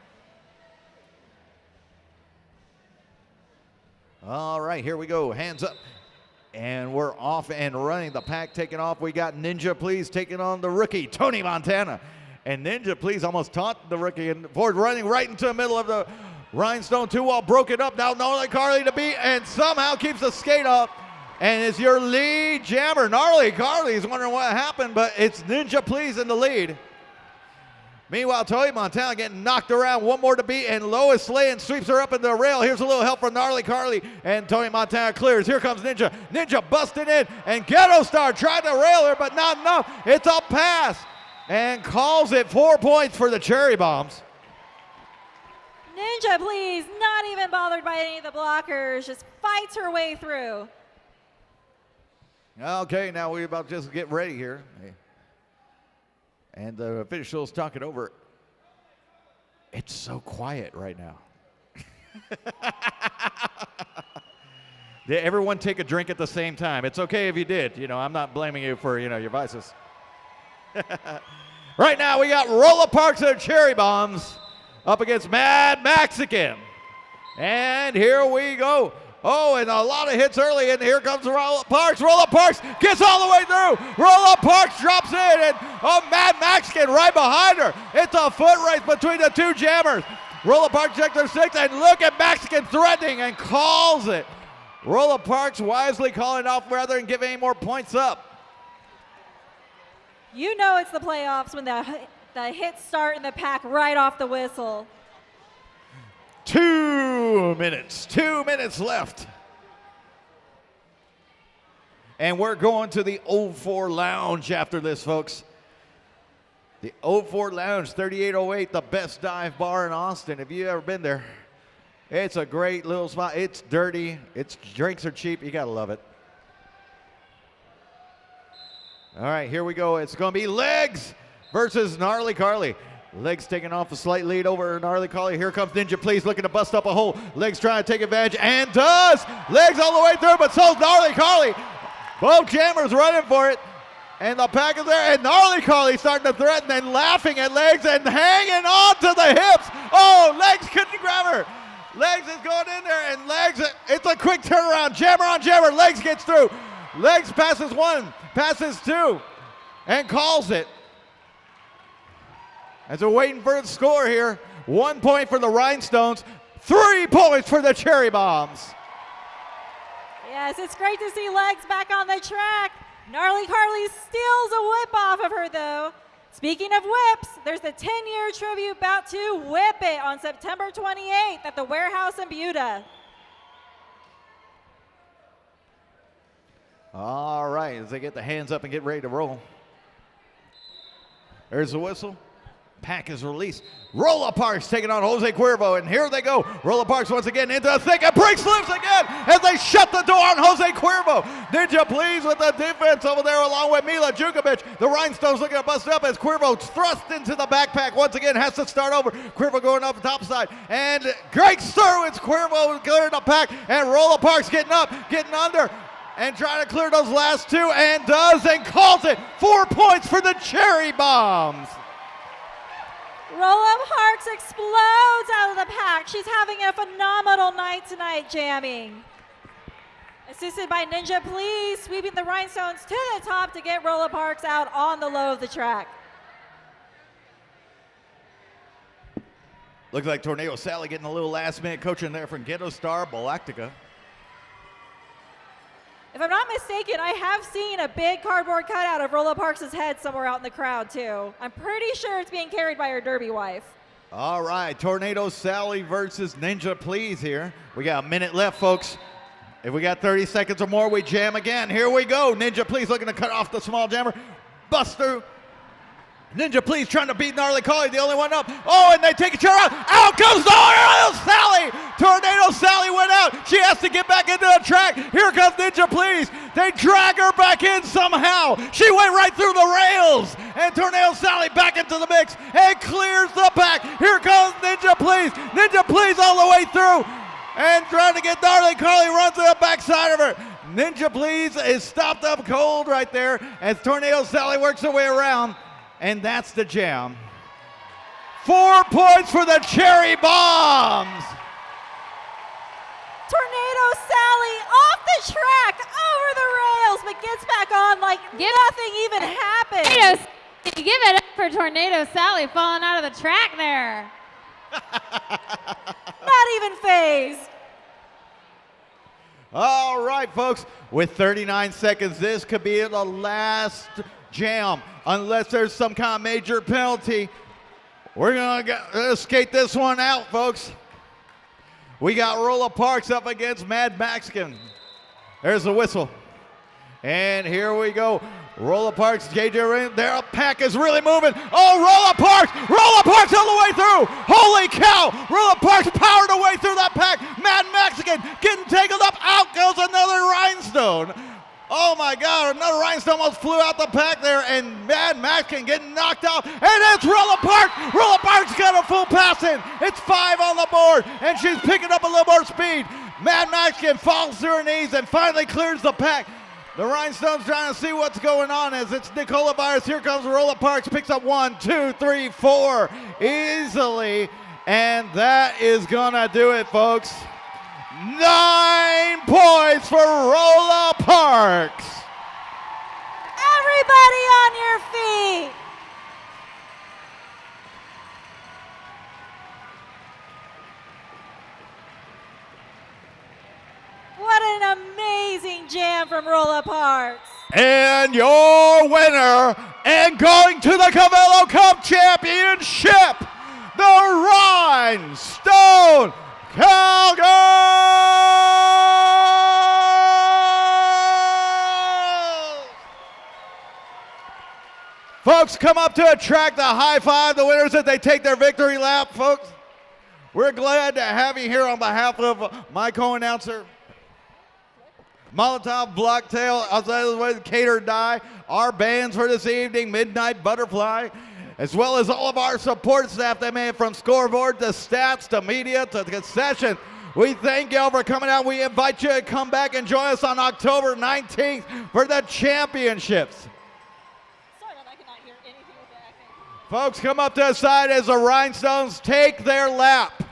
All right, here we go. Hands up. And we're off and running. The pack taking off. We got Ninja Please taking on the rookie, Tony Montana. And Ninja Please almost taunt the rookie and forward running right into the middle of the Rhinestone 2-wall, broken up. Now Gnarly Carly to beat, and somehow keeps the skate up. And is your lead jammer. Gnarly Carly's wondering what happened, but it's Ninja Please in the lead. Meanwhile, Tony Montana getting knocked around. One more to beat, and Lois Slayin sweeps her up in the rail. Here's a little help from Gnarly Carly, and Tony Montana clears. Here comes Ninja. Ninja busting in, and Ghetto Star tried to rail her, but not enough. It's a pass, and calls it 4 points for the Cherry Bombs. Ninja Please, not even bothered by any of the blockers, just fights her way through. Okay, now we're about to just get ready here. And the officials talk it over. It's so quiet right now. Did everyone take a drink at the same time? It's okay if you did. You know, I'm not blaming you for, your vices. Right now, we got Rolla Parks and Cherry Bombs up against Mad Mexican. And here we go. Oh, and a lot of hits early, and here comes Rolla Parks. Rolla Parks gets all the way through. Rolla Parks drops in, and Mad Mexican right behind her. It's a foot race between the two jammers. Rolla Parks checks her 6, and look at Mexican threatening and calls it. Rolla Parks wisely calling off rather than giving any more points up. You know it's the playoffs when the hits start in the pack right off the whistle. 2 minutes. 2 minutes left. And we're going to the 04 Lounge after this, folks. The 04 Lounge, 3808, the best dive bar in Austin. Have you ever been there? It's a great little spot. It's dirty. Its drinks are cheap. You got to love it. All right, here we go. It's going to be Legs versus Gnarly Carly. Legs taking off a slight lead over Gnarly Carly. Here comes Ninja Please looking to bust up a hole. Legs trying to take advantage and does. Legs all the way through, but so's Gnarly Carly. Both jammers running for it. And the pack is there, and Gnarly Carly starting to threaten and laughing at Legs and hanging on to the hips. Oh, Legs couldn't grab her. Legs is going in there, and Legs, it's a quick turnaround. Jammer on jammer, Legs gets through. Legs passes one, passes two, and calls it. As we're waiting for the score here, 1 point for the Rhinestones, 3 points for the Cherry Bombs. Yes, it's great to see Legs back on the track. Gnarly Carly steals a whip off of her, though. Speaking of whips, there's the 10-year tribute bout to Whip It on September 28th at the Warehouse in Buda. All right, as they get the hands up and get ready to roll. There's the whistle. Pack is released. Rolla Parks taking on Jose Cuervo, and here they go. Rolla Parks once again into the thick and breaks loose again as they shut the door on Jose Cuervo. Ninja Please with the defense over there along with Mila Jukovic. The Rhinestones looking to bust up as Cuervo thrust into the backpack once again, has to start over. Cuervo going up the top side, and great stir with Cuervo clearing the pack, and Rolla Parks getting up, getting under, and trying to clear those last two, and does, and calls it. 4 points for the Cherry Bombs. Rolla Parks explodes out of the pack. She's having a phenomenal night tonight jamming. Assisted by Ninja Please, sweeping the Rhinestones to the top to get Rolla Parks out on the low of the track. Looks like Tornado Sally getting a little last minute coaching there from Ghetto Star Galactica. If I'm not mistaken, I have seen a big cardboard cutout of Rolla Parks' head somewhere out in the crowd, too. I'm pretty sure it's being carried by her derby wife. All right, Tornado Sally versus Ninja Please here. We got a minute left, folks. If we got 30 seconds or more, we jam again. Here we go. Ninja Please looking to cut off the small jammer. Bust through. Ninja Please trying to beat Gnarly Carly, the only one up. Oh, and they take a chair out. Out goes Tornado Sally. Tornado Sally went out. She has to get back into the track. Here comes Ninja Please. They drag her back in somehow. She went right through the rails. And Tornado Sally back into the mix and clears the back. Here comes Ninja Please. Ninja Please all the way through. And trying to get Gnarly Carly, runs to the backside of her. Ninja Please is stopped up cold right there as Tornado Sally works her way around. And that's the jam. 4 points for the Cherry Bombs. Tornado Sally off the track, over the rails, but gets back on like nothing even happened. Give it up for Tornado Sally falling out of the track there. Not even phased. All right, folks, with 39 seconds, this could be the last jam. Unless there's some kind of major penalty, we're gonna skate this one out, folks. We got Rolla Parks up against Mad Mexican. There's the whistle. And here we go. Rolla Parks, JJ Ring, their pack is really moving. Oh, Rolla Parks all the way through. Holy cow, Rolla Parks powered away through that pack. Mad Mexican getting tangled up. Out goes another Rhinestone. Oh my God, another Rhinestone almost flew out the pack there, and Mad Mexican getting knocked out, and it's Rolla Parks. Rolla Parks got a full pass in. It's 5 on the board, and she's picking up a little more speed. Mad Mexican falls to her knees and finally clears the pack. The Rhinestones trying to see what's going on as it's Nicola Byers. Here comes Rolla Parks, picks up 1, 2, 3, 4 easily, and that is gonna do it, folks. 9 points for Rolla Parks. Everybody on your feet. What an amazing jam from Rolla Parks. And your winner and going to the Cavello Cup Championship, the Rhinestone Cowgirls! Folks, come up to a track to high five the winners as they take their victory lap, folks. We're glad to have you here on behalf of my co-announcer, Molotov, Blocktail, outside of the way, Cater Die, our bands for this evening, Midnight Butterfly, as well as all of our support staff that made it from scoreboard to stats to media to concession. We thank you all for coming out. We invite you to come back and join us on October 19th for the championships. Sorry, I cannot hear anything with the echo. Folks, come up to the side as the Rhinestones take their lap.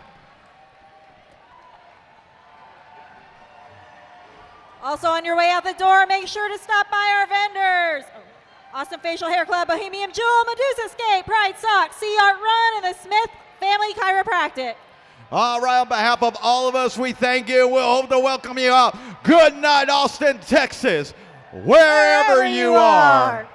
Also on your way out the door, make sure to stop by our vendors. Awesome Facial Hair Club, Bohemian Jewel, Medusa Skate, Pride Sock, Sea Art Run, and the Smith Family Chiropractic. All right, on behalf of all of us, we thank you. We'll hope to welcome you out. Good night, Austin, Texas, wherever you are.